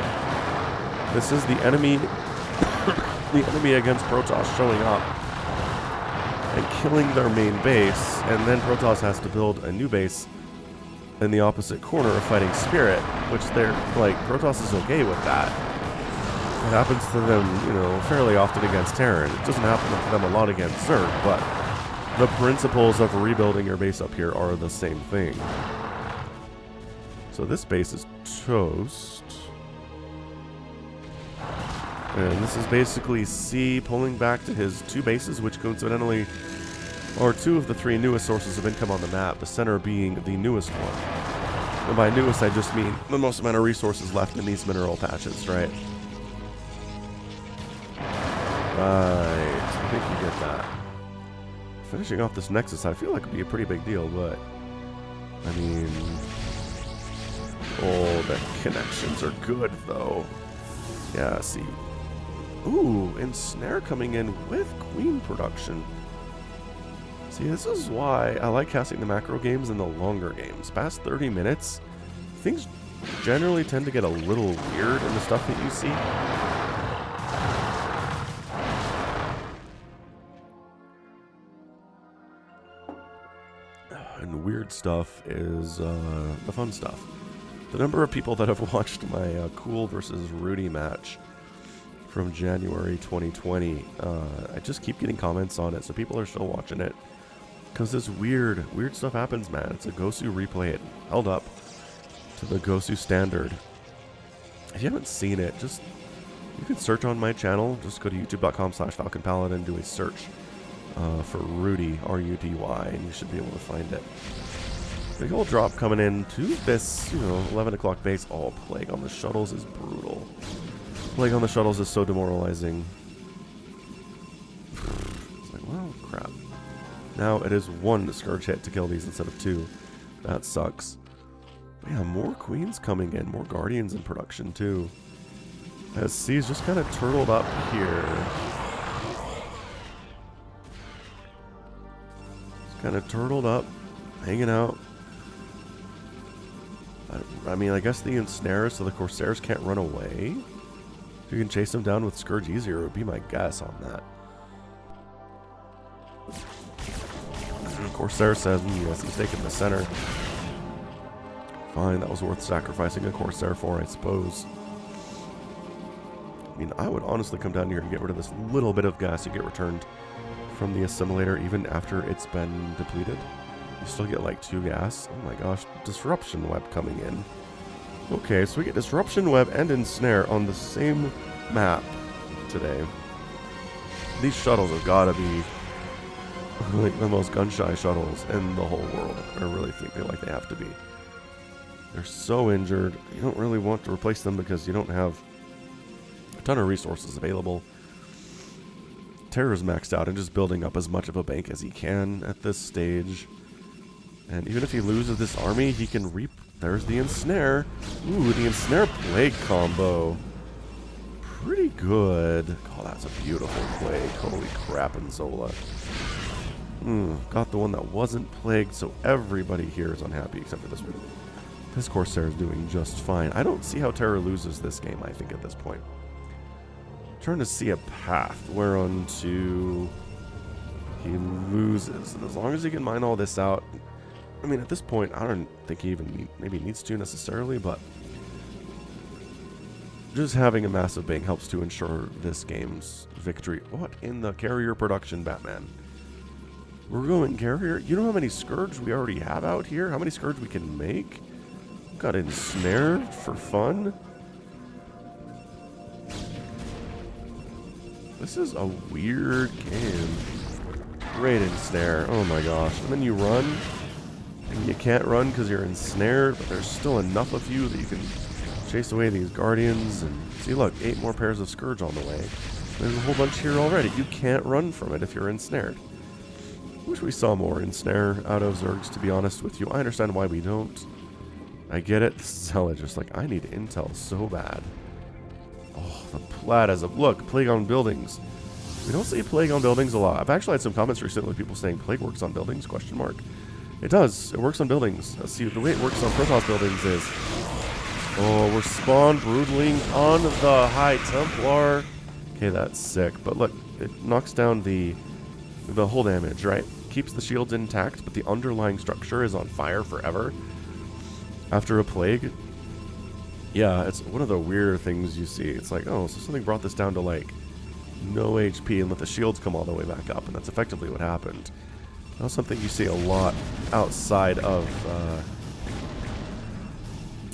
This is the enemy, the enemy against Protoss showing up and killing their main base, and then Protoss has to build a new base in the opposite corner of fighting Spirit, which they're, like, Protoss is okay with that. It happens to them, you know, fairly often against Terran. It doesn't happen to them a lot against Zerg, but the principles of rebuilding your base up here are the same thing. So this base is toast. And this is basically C pulling back to his 2 bases, which coincidentally are 2 of the 3 newest sources of income on the map, the center being the newest one. And by newest, I just mean the most amount of resources left in these mineral patches, right? Right, I think you get that. Finishing off this Nexus, I feel like would be a pretty big deal, but I mean, oh, the connections are good though. Yeah, see. Ooh, Ensnare coming in with Queen production. See, this is why I like casting the macro games and the longer games. Past 30 minutes, things generally tend to get a little weird in the stuff that you see. And weird stuff is the fun stuff. The number of people that have watched my Cool versus Rudy match from January 2020, I just keep getting comments on it, so people are still watching it. Because this weird stuff happens, man. It's a Gosu replay. It held up to the Gosu standard. If you haven't seen it, you can search on my channel. Just go to youtube.com/Falcon Paladin, do a search for Rudy, R-U-D-Y, and you should be able to find it. Big old drop coming in to this, 11 o'clock base. Oh, Plague on the shuttles is brutal. Plague on the shuttles is so demoralizing. It's like, well, crap. Now it is 1 Scourge hit to kill these instead of 2. That sucks. But yeah, more Queens coming in, more Guardians in production too. As C's just kind of turtled up here. Just kind of turtled up, hanging out. I mean, I guess the Ensnares so the Corsairs can't run away. If you can chase them down with Scourge easier, would be my guess on that. Corsair says, yes, he's taking the center. Fine, that was worth sacrificing a Corsair for, I suppose. I mean, I would honestly come down here and get rid of this little bit of gas you get returned from the assimilator, even after it's been depleted. You still get like 2 gas. Oh my gosh, Disruption Web coming in. Okay, so we get Disruption Web and Ensnare on the same map today. These shuttles have got to be like the most gun-shy shuttles in the whole world. I really think they have to be. They're so injured. You don't really want to replace them because you don't have a ton of resources available. Terror's maxed out and just building up as much of a bank as he can at this stage. And even if he loses this army, he can reap. There's the Ensnare. Ooh, the Ensnare Plague combo. Pretty good. Oh, that's a beautiful Plague. Holy crap, Zola. Got the one that wasn't plagued, so everybody here is unhappy except for this one. This Corsair is doing just fine. I don't see how Terror loses this game, I think, at this point. Trying to see a path whereunto he loses. And as long as he can mine all this out, I mean, at this point, I don't think he even maybe needs to necessarily, but just having a massive bank helps to ensure this game's victory. What in the carrier production, Batman? We're going carrier. You know how many Scourge we already have out here? How many Scourge we can make? Got Ensnared for fun. This is a weird game. Great Ensnare. Oh my gosh. And then you run. And you can't run because you're ensnared, but there's still enough of you that you can chase away these Guardians. And see, look, 8 more pairs of Scourge on the way. There's a whole bunch here already. You can't run from it if you're ensnared. Wish we saw more Ensnare out of Zergs, to be honest with you. I understand why we don't. I get it. Zella just like, I need intel so bad. Oh, the Plaid as a look. Plague on buildings. We don't see Plague on buildings a lot. I've actually had some comments recently with people saying Plague works on buildings, question mark. It does. It works on buildings. See, the way it works on Protoss buildings is... Oh, we're spawn broodling on the High Templar. Okay, that's sick. But look, it knocks down the whole damage, right? Keeps the shields intact, but the underlying structure is on fire forever. After a plague. Yeah, it's one of the weird things you see. It's like, oh, so something brought this down to like no HP and let the shields come all the way back up, and that's effectively what happened. That was something you see a lot outside of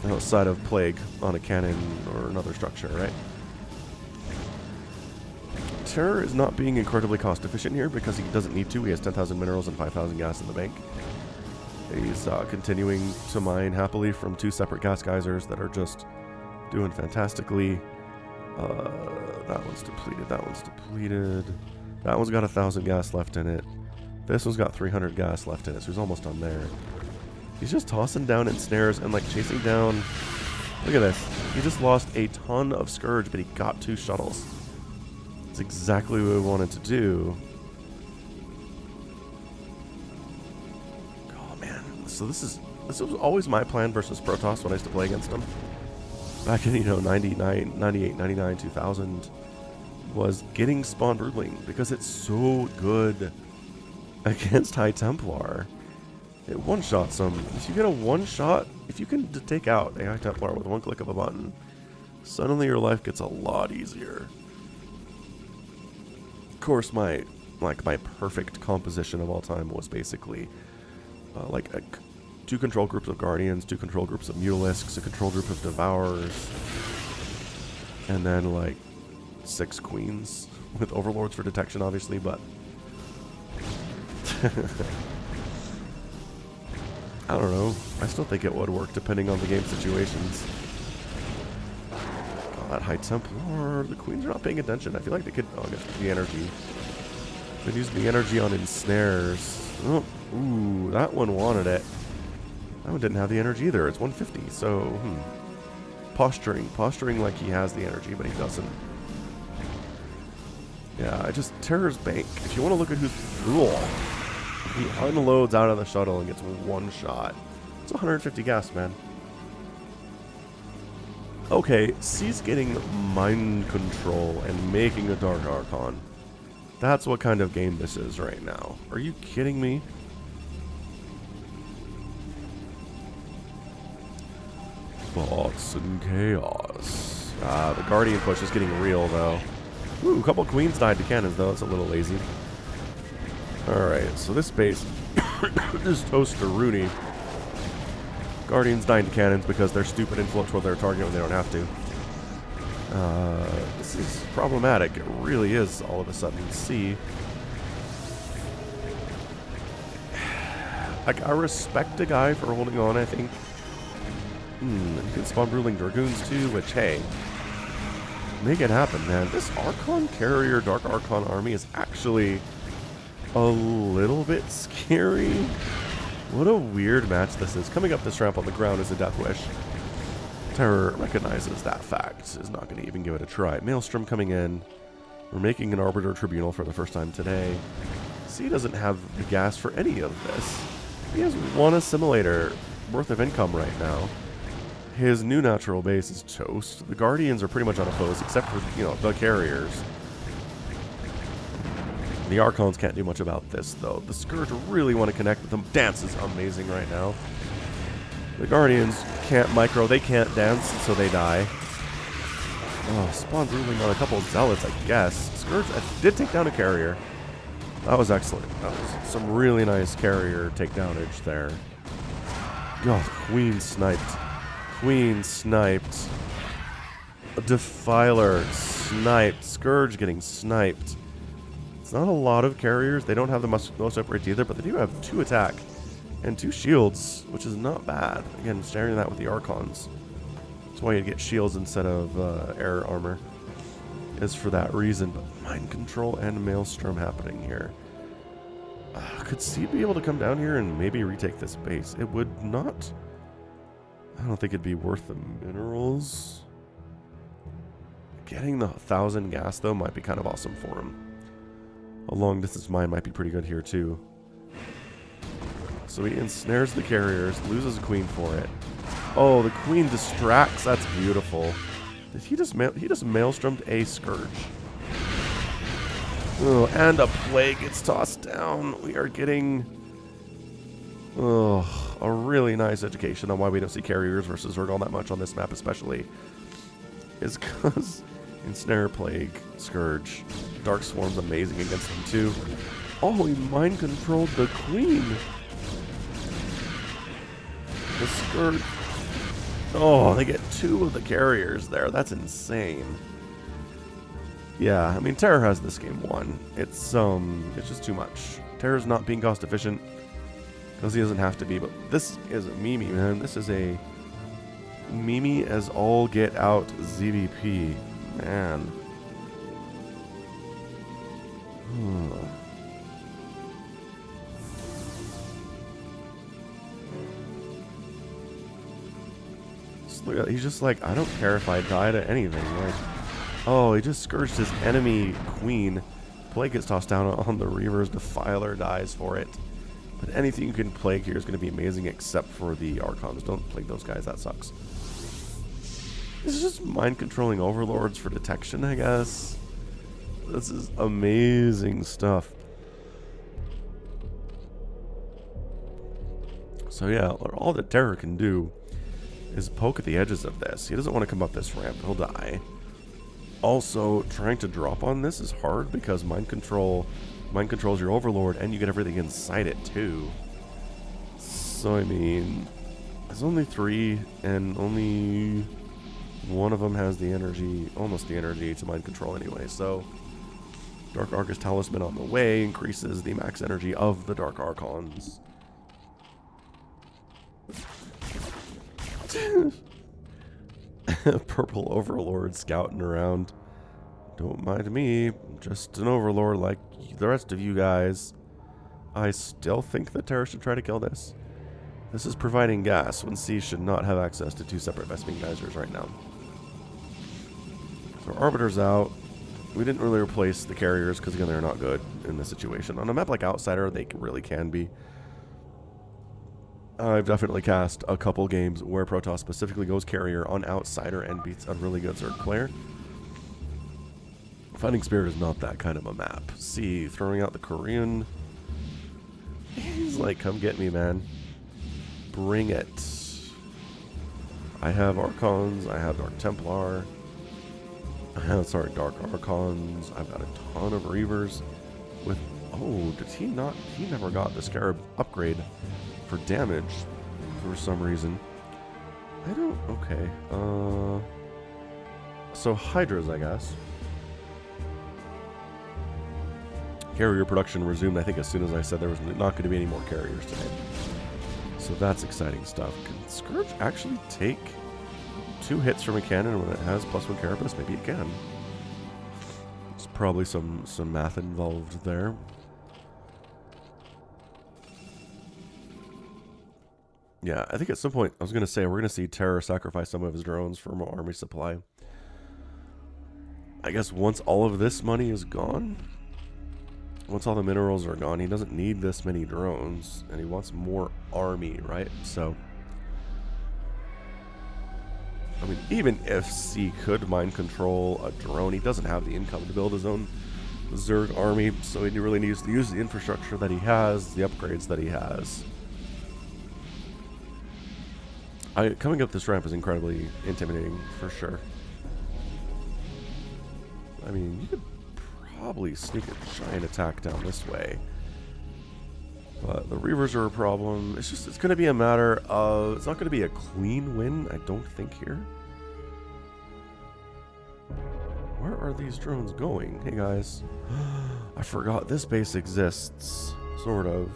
outside of Plague on a cannon or another structure, right? Terror is not being incredibly cost efficient here because he doesn't need to. He has 10,000 minerals and 5,000 gas in the bank. He's continuing to mine happily from 2 separate gas geysers that are just doing fantastically. That one's depleted. That one's depleted. That one's got 1,000 gas left in it. This one's got 300 gas left in it, so he's almost done there. He's just tossing down ensnares and like chasing down. Look at this. He just lost a ton of Scourge, but he got 2 shuttles. That's exactly what we wanted to do. Oh man. So this was always my plan versus Protoss when I used to play against him. Back in, 99, 98, 99, 2000, was getting Spawn Broodling because it's so good against High Templar. It one-shots them. If you get a one-shot, if you can take out a High Templar with one click of a button, suddenly your life gets a lot easier. Of course, my perfect composition of all time was basically 2 control groups of Guardians, 2 control groups of Mutalisks, a control group of Devourers, and then like 6 Queens with Overlords for detection, obviously, but I don't know. I still think it would work depending on the game situations. God, High Templar, the Queens are not paying attention. I feel like they could, I guess the energy. Could use the energy on ensnares. Oh, ooh, that one wanted it. That one didn't have the energy either. It's 150, so, Posturing like he has the energy, but he doesn't. Yeah, Terror's Bank. If you want to look at who's cool, he unloads out of the shuttle and gets 1 shot. It's 150 gas, man. Okay, C's getting mind control and making a Dark Archon. That's what kind of game this is right now. Are you kidding me? Thoughts and chaos. The Guardian push is getting real, though. Ooh, a couple Queens died to cannons, though. It's a little lazy. Alright, so this base is toast to Rooney. Guardians dying to cannons because they're stupid and float toward their target when they don't have to. This is problematic. It really is, all of a sudden. See, like, I respect a guy for holding on, I think. You can spawn Broodling Dragoons too, which, hey, make it happen, man. This Archon Carrier Dark Archon army is actually a little bit scary. What a weird match this is. Coming up this ramp on the ground is a Death Wish. Terror recognizes that fact, is not going to even give it a try. Maelstrom coming in. We're making an Arbiter Tribunal for the first time today. C doesn't have the gas for any of this. He has 1 assimilator worth of income right now. His new natural base is toast. The Guardians are pretty much unopposed, except for, the carriers. The Archons can't do much about this, though. The Scourge really want to connect with them. Dance is amazing right now. The Guardians can't micro. They can't dance, so they die. Oh, Spawn Broodling on a couple of Zealots, I guess. Scourge did take down a carrier. That was excellent. That was some really nice carrier takedownage there. Oh, Queen sniped. Queen sniped. A Defiler sniped. Scourge getting sniped. It's not a lot of carriers. They don't have the most upgrades either, but they do have 2 attack and 2 shields, which is not bad. Again, sharing that with the Archons. That's why you get shields instead of air armor. Is for that reason. But mind control and Maelstrom happening here. Could C be able to come down here and maybe retake this base? It would not. I don't think it'd be worth the minerals. Getting the 1,000 gas, though, might be kind of awesome for him. A long distance mine might be pretty good here, too. So he ensnares the carriers, loses a Queen for it. Oh, the Queen distracts. That's beautiful. Did he just Maelstromed a Scourge? Oh, and a Plague gets tossed down. We are getting a really nice education on why we don't see carriers versus Zerg all that much on this map, especially. Is because Ensnare, Plague, Scourge. Dark Swarm's amazing against them, too. Oh, he mind controlled the Queen. The Scourge. Oh, they get 2 of the carriers there. That's insane. Yeah, I mean, Terror has this game won. It's just too much. Terror's not being cost efficient because he doesn't have to be, but this is a Mimi, man. This is a Mimi as all get out ZVP, man. Look at, he's just like, I don't care if I die to anything. Like, oh, he just scourged his enemy queen. Plague gets tossed down on the Reavers. Defiler dies for it. But anything you can plague here is going to be amazing, except for the Archons. Don't plague those guys. That sucks. This is just mind controlling overlords for detection, I guess. This is amazing stuff. So yeah, all that Terror can do is poke at the edges of this. He doesn't want to come up this ramp. He'll die. Also, trying to drop on this is hard because mind controls your overlord and you get everything inside it too. So I mean, there's only 3 and only one of them has the energy, almost the energy to mind control anyway. So Dark Argus Talisman on the way increases the max energy of the Dark Archons. Purple Overlord scouting around. Don't mind me. I'm just an Overlord like the rest of you guys. I still think that Terra should try to kill this. This is providing gas when C should not have access to 2 separate Vespene geysers right now. So Arbiter's out. We didn't really replace the carriers because again they're not good in this situation. On a map like Outsider, they really can be. I've definitely cast a couple games where Protoss specifically goes carrier on Outsider and beats a really good Zerg player. Fighting Spirit is not that kind of a map. See, throwing out the Korean. He's like, come get me, man. Bring it. I have Archons. I have Dark Templar. I have, sorry, Dark Archons. I've got a ton of Reavers with... Oh, did he not? He never got the Scarab upgrade for damage for some reason. I don't... Okay. So Hydras, I guess. Carrier production resumed, I think, as soon as I said there was not going to be any more carriers today. So that's exciting stuff. Can Scourge actually take 2 hits from a cannon when it has +1 carapace? Maybe it can. There's probably some math involved there. Yeah, I think at some point, I was going to say, we're going to see Terror sacrifice some of his drones for more army supply. I guess once all of this money is gone, once all the minerals are gone, he doesn't need this many drones, and he wants more army, right? So, I mean, even if C could mind control a drone, he doesn't have the income to build his own Zerg army, so he really needs to use the infrastructure that he has, the upgrades that he has. Coming up this ramp is incredibly intimidating, for sure. I mean, you could probably sneak a giant attack down this way. But the Reavers are a problem. It's going to be a matter of... It's not going to be a clean win, I don't think, here. Where are these drones going? Hey, guys. I forgot this base exists. Sort of.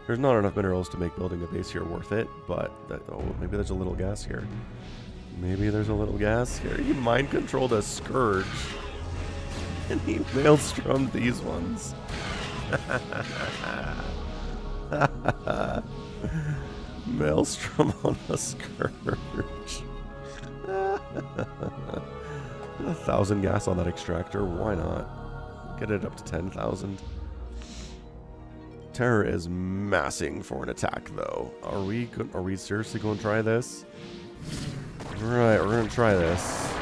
There's not enough minerals to make building a base here worth it, but... oh, maybe there's a little gas here. Maybe there's a little gas here. He mind-controlled a Scourge. And he maelstrommed these ones. Maelstrom on a Scourge. 1,000 gas on that extractor. Why not? Get it up to 10,000. Terror is massing for an attack, though. Are we seriously going to try this? Right, we're going to try this.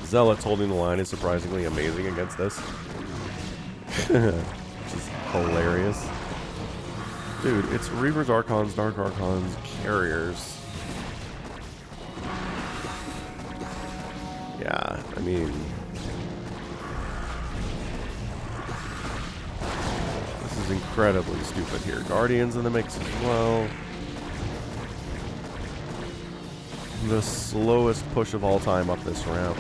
Zealots holding the line is surprisingly amazing against this. Which is hilarious. Dude, it's Reavers, Archons, Dark Archons, Carriers. Yeah, I mean... This is is incredibly stupid here. Guardians in the mix as well. The slowest push of all time up this ramp.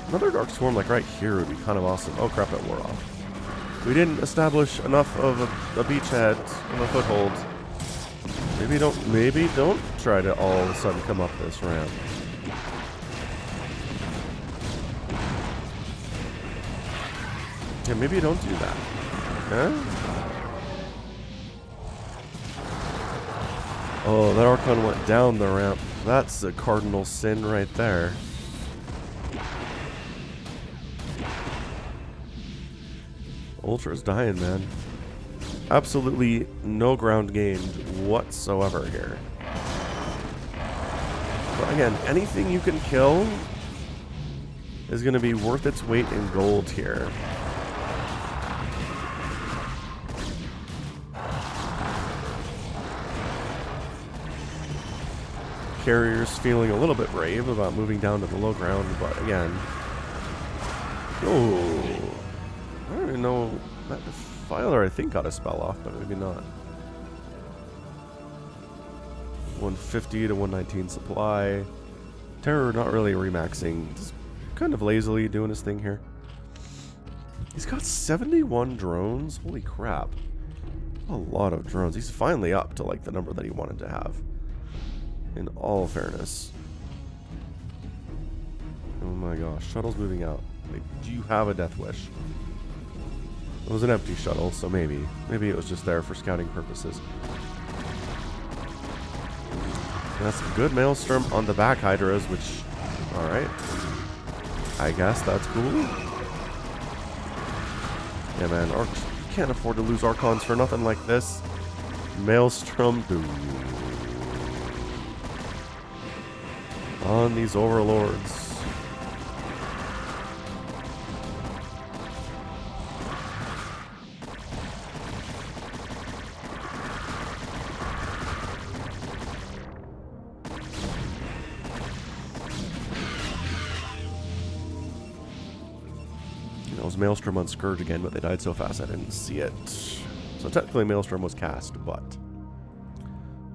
Another Dark Swarm like right here would be kind of awesome. Oh crap, it wore off. We didn't establish enough of a beachhead of a foothold. Maybe don't try to all of a sudden come up this ramp. Yeah, maybe don't do that. Huh? Oh, that Archon went down the ramp. That's a cardinal sin right there. Ultra's dying, man. Absolutely no ground gained whatsoever here. But again, anything you can kill is going to be worth its weight in gold here. Carrier's feeling a little bit brave about moving down to the low ground, but again... Oh, I don't even know... That Defiler, I think, got a spell off, but maybe not. 150 to 119 supply. Terror not really remaxing. Just kind of lazily doing his thing here. He's got 71 drones. Holy crap. A lot of drones. He's finally up to like the number that he wanted to have. In all fairness. Oh my gosh. Shuttle's moving out. Like, do you have a death wish? It was an empty shuttle, so maybe it was just there for scouting purposes. And that's a good Maelstrom on the back Hydras, which, alright. I guess that's cool. Yeah, man, you can't afford to lose Archons for nothing like this. Maelstrom, boom. On these Overlords. Maelstrom on Scourge again, but they died so fast I didn't see it. So technically Maelstrom was cast, but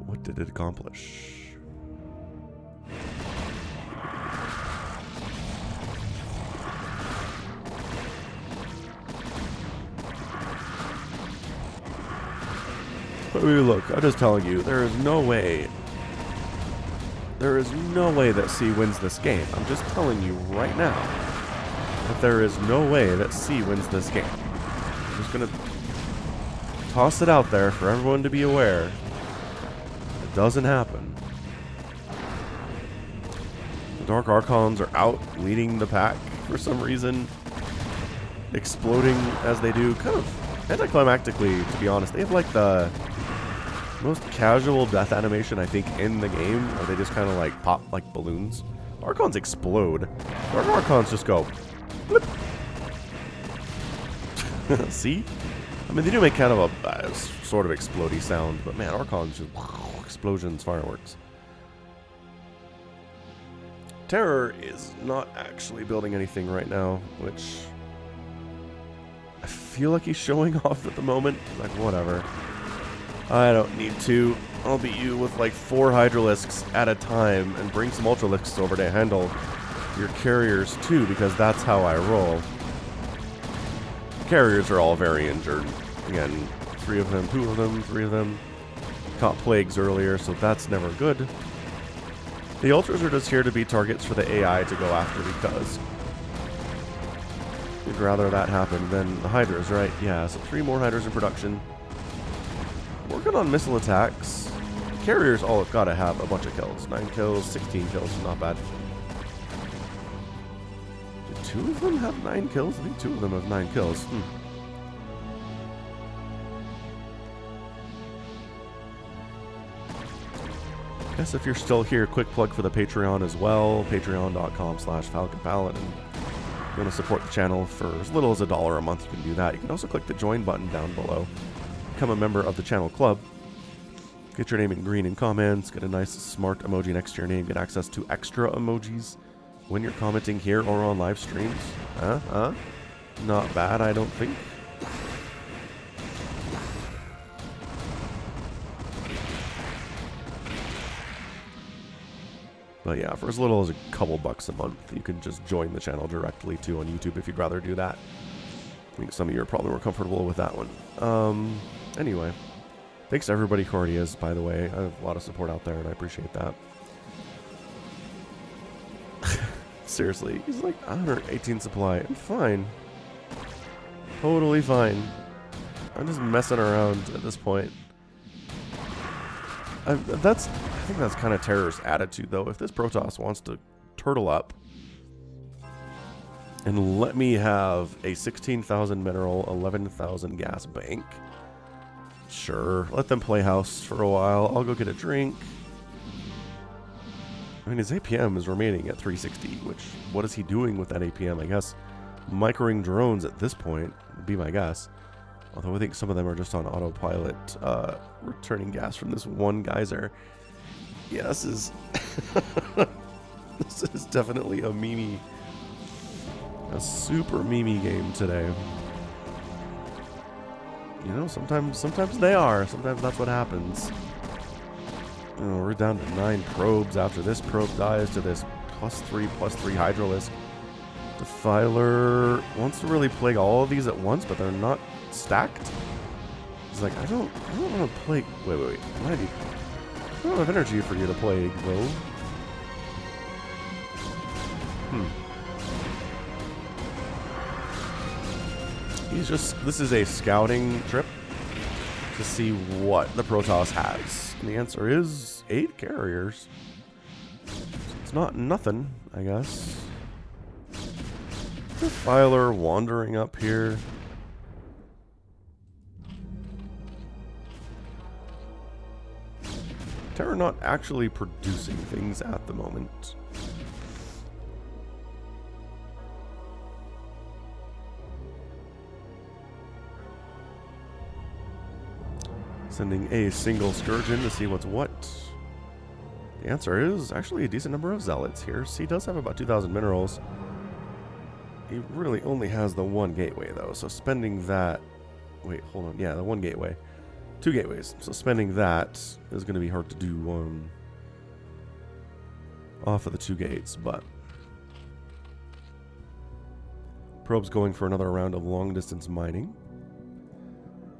what did it accomplish? But look, I'm just telling you, there is no way that Sea wins this game. I'm just telling you right now. There is no way that Sea wins this game. I'm just going to toss it out there for everyone to be aware. It doesn't happen. The Dark Archons are out leading the pack for some reason. Exploding as they do. Kind of anticlimactically, to be honest. They have like the most casual death animation, I think, in the game. Where they just kind of like pop like balloons. Archons explode. Dark Archons just go... See? I mean, they do make kind of a sort of explodey sound, but man, Archons just explosions, fireworks. Terror is not actually building anything right now, which I feel like he's showing off at the moment. Like, whatever. I don't need to. I'll beat you with like 4 Hydralisks at a time and bring some Ultralisks over to handle your carriers too, because that's how I roll. Carriers are all very injured. Again, 3 of them, 2 of them, 3 of them. Caught plagues earlier, so that's never good. The Ultras are just here to be targets for the AI to go after because we'd rather that happen than the Hydras, right? Yeah, so 3 more Hydras in production. Working on missile attacks. Carriers all have got to have a bunch of kills. 9 kills, 16 kills, not bad. 2 of them have 9 kills? I think 2 of them have 9 kills. Guess if you're still here, quick plug for the Patreon as well. Patreon.com/FalconPaladin. If you want to support the channel for as little as $1 a month, you can do that. You can also click the join button down below. Become a member of the channel club. Get your name in green in comments. Get a nice smart emoji next to your name. Get access to extra emojis when you're commenting here or on live streams. Not bad, I don't think. But yeah, for as little as a couple bucks a month, you can just join the channel directly too on YouTube if you'd rather do that. I think some of you are probably more comfortable with that one. Anyway, thanks to everybody who already is, by the way. I have a lot of support out there, and I appreciate that. Seriously, he's like 118 supply. I'm fine. Totally fine. I'm just messing around at this point. I think that's kind of Terror's attitude, though. If this Protoss wants to turtle up and let me have a 16,000 mineral, 11,000 gas bank, sure, let them play house for a while. I'll go get a drink. I mean, his APM is remaining at 360, which, what is he doing with that APM? I guess microing drones at this point would be my guess. Although I think some of them are just on autopilot, returning gas from this one geyser. Yeah, this is this is definitely a super memey game today. You know, sometimes they are. Sometimes that's what happens. Oh, we're down to 9 probes after this probe dies to this +3/+3 Ultralisk. Defiler wants to really plague all of these at once, but they're not stacked. He's like, I don't want to plague. Wait. I don't have energy for you to plague, though. This is a scouting trip to see what the Protoss has. And the answer is 8 carriers. It's not nothing, I guess. Defiler wandering up here. Terra not actually producing things at the moment. Sending a single Scourgeon to see what's what. The answer is actually a decent number of Zealots here. Sea does have about 2,000 minerals. He really only has the one gateway, though, so spending that... Wait, hold on. Yeah, the one gateway. 2 gateways. So spending that is going to be hard to do off of the 2 gates, but... Probe's going for another round of long-distance mining.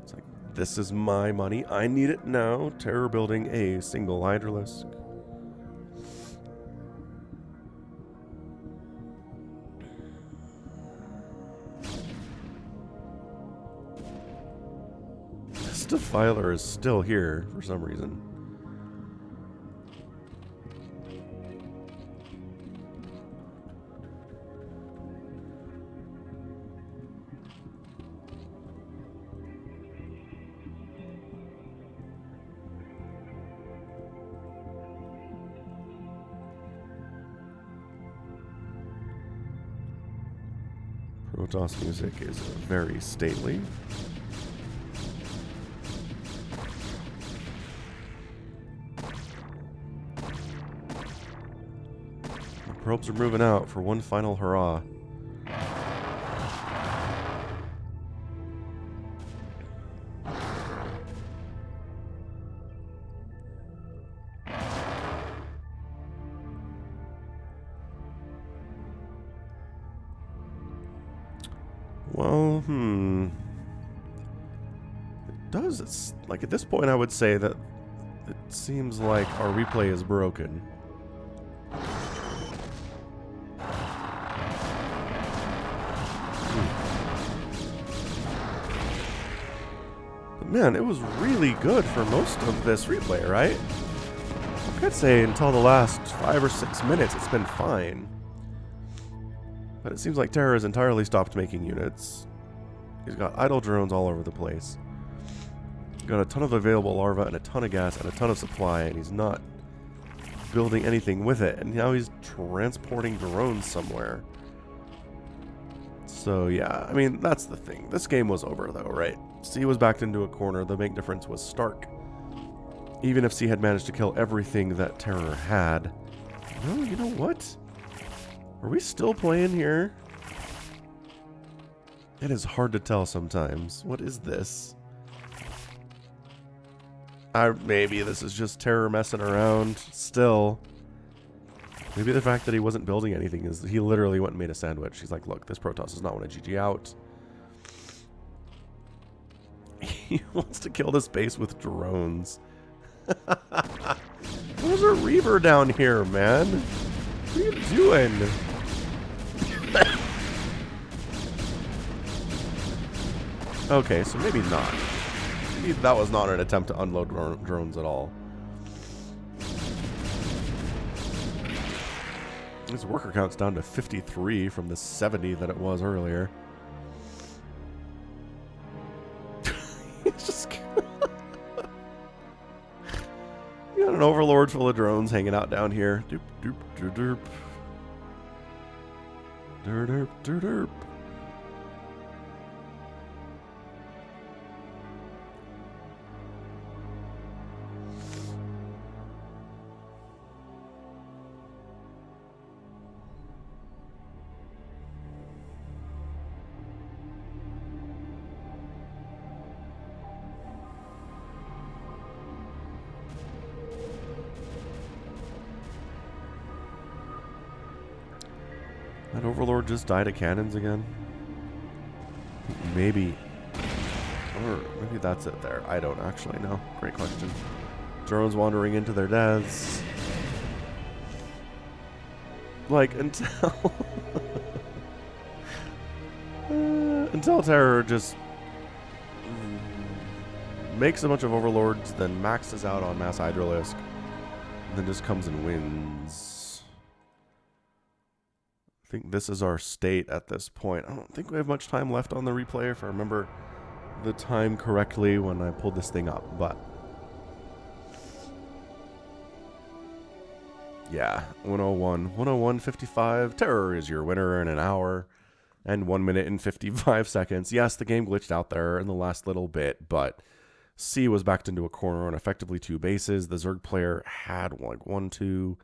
It's like, this is my money. I need it now. Terror building a single Ultralisk. Defiler is still here for some reason. Protoss music is very stately. Probes are moving out for one final hurrah. Well, It does. It's like at this point I would say that it seems like our replay is broken. Man, it was really good for most of this replay, right? I could say until the last 5 or 6 minutes, it's been fine. But it seems like Terra has entirely stopped making units. He's got idle drones all over the place. He's got a ton of available larvae and a ton of gas and a ton of supply, and he's not building anything with it. And now he's transporting drones somewhere. So yeah, I mean, that's the thing. This game was over though, right? Sea was backed into a corner. The big difference was stark. Even if Sea had managed to kill everything that Terror had. Well, you know what? Are we still playing here? It is hard to tell sometimes. What is this? Maybe this is just Terror messing around still. Maybe the fact that he wasn't building anything is he literally went and made a sandwich. He's like, look, this Protoss does not want to GG out. He wants to kill this base with drones. There's a Reaver down here, man. What are you doing? Okay, so maybe not. Maybe that was not an attempt to unload drones at all. His worker count's down to 53 from the 70 that it was earlier. It's just... You got an overlord full of drones hanging out down here. Doop, doop, doop, doop. Derp, derp, derp, derp. That overlord just died of cannons again? Maybe. Or maybe that's it there. I don't actually know. Great question. Drones wandering into their deaths. Like, until... until Terror just... makes a bunch of overlords, then maxes out on Mass Ultralisk, and then just comes and wins. I think this is our state at this point. I don't think we have much time left on the replay, if I remember the time correctly when I pulled this thing up, but yeah, 101, 101.55. Terror is your winner in an hour and 1 minute and 55 seconds. Yes, the game glitched out there in the last little bit, but C was backed into a corner on effectively 2 bases. The Zerg player had like 1, 2,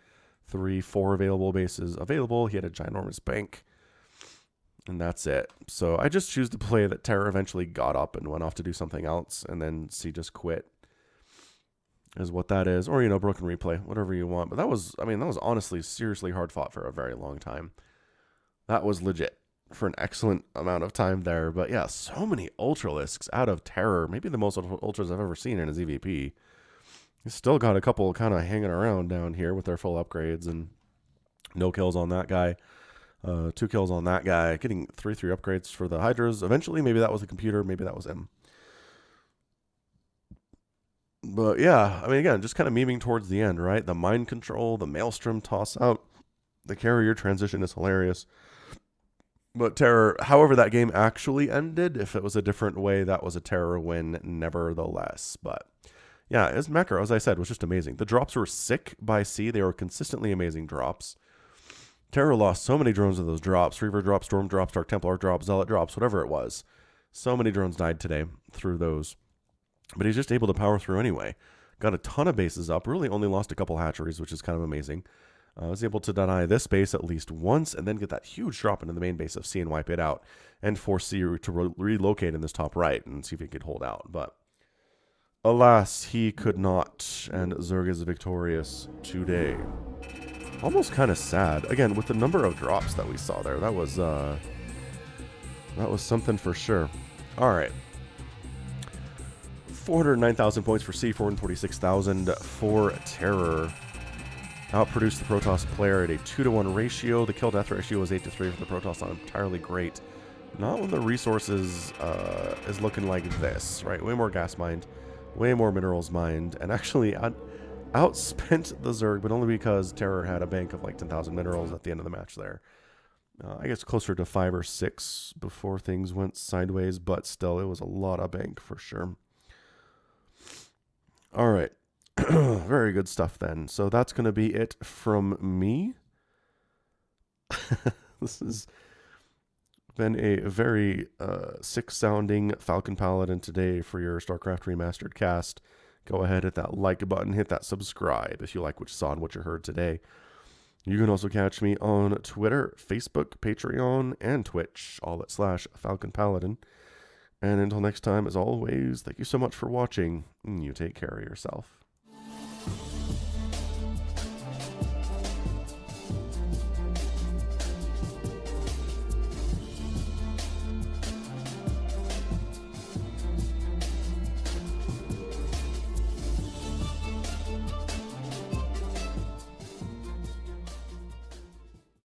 3, 4 available bases available. He had a ginormous bank, and that's it. So I just choose to play that Terror eventually got up and went off to do something else, and then C just quit, is what that is. Or, you know, broken replay, whatever you want. But that was, I mean, that was honestly seriously hard fought for a very long time. That was legit for an excellent amount of time there. But yeah, so many Ultralisks out of Terror. Maybe the most Ultras I've ever seen in a ZVP. He's still got a couple kind of hanging around down here with their full upgrades, and no kills on that guy. 2 kills on that guy. Getting 3/3 upgrades for the Hydras. Eventually, maybe that was the computer. Maybe that was him. But yeah, I mean, again, just kind of memeing towards the end, right? The mind control, the Maelstrom toss out, the carrier transition is hilarious. But Terror, however that game actually ended, if it was a different way, that was a Terror win nevertheless. But yeah, his macro, as I said, was just amazing. The drops were sick by C. They were consistently amazing drops. Terror lost so many drones of those drops. Reaver drops, Storm drops, Dark Templar drops, Zealot drops, whatever it was. So many drones died today through those. But he's just able to power through anyway. Got a ton of bases up. Really only lost a couple hatcheries, which is kind of amazing. Was able to deny this base at least once, and then get that huge drop into the main base of C and wipe it out, and force C to relocate in this top right and see if he could hold out. But alas, he could not, and Zerg is victorious today. Almost kind of sad. Again, with the number of drops that we saw there, that was something for sure. All right. 409,000 points for C, 446,000 for Terror. Outproduced the Protoss player at a 2-to-1 ratio. The kill-death ratio was 8-to-3 for the Protoss, not entirely great. Not when the resources is looking like this, right? Way more gas mined, way more minerals mined, and actually outspent the Zerg, but only because Terror had a bank of like 10,000 minerals at the end of the match there. I guess closer to 5 or 6 before things went sideways, but still, it was a lot of bank for sure. All right. Very good stuff then. So that's going to be it from me. This has been a very sick-sounding Falcon Paladin today for your StarCraft Remastered cast. Go ahead, hit that like button, hit that subscribe if you like what you saw and what you heard today. You can also catch me on Twitter, Facebook, Patreon, and Twitch, all at /Falcon Paladin. And until next time, as always, thank you so much for watching. You take care of yourself.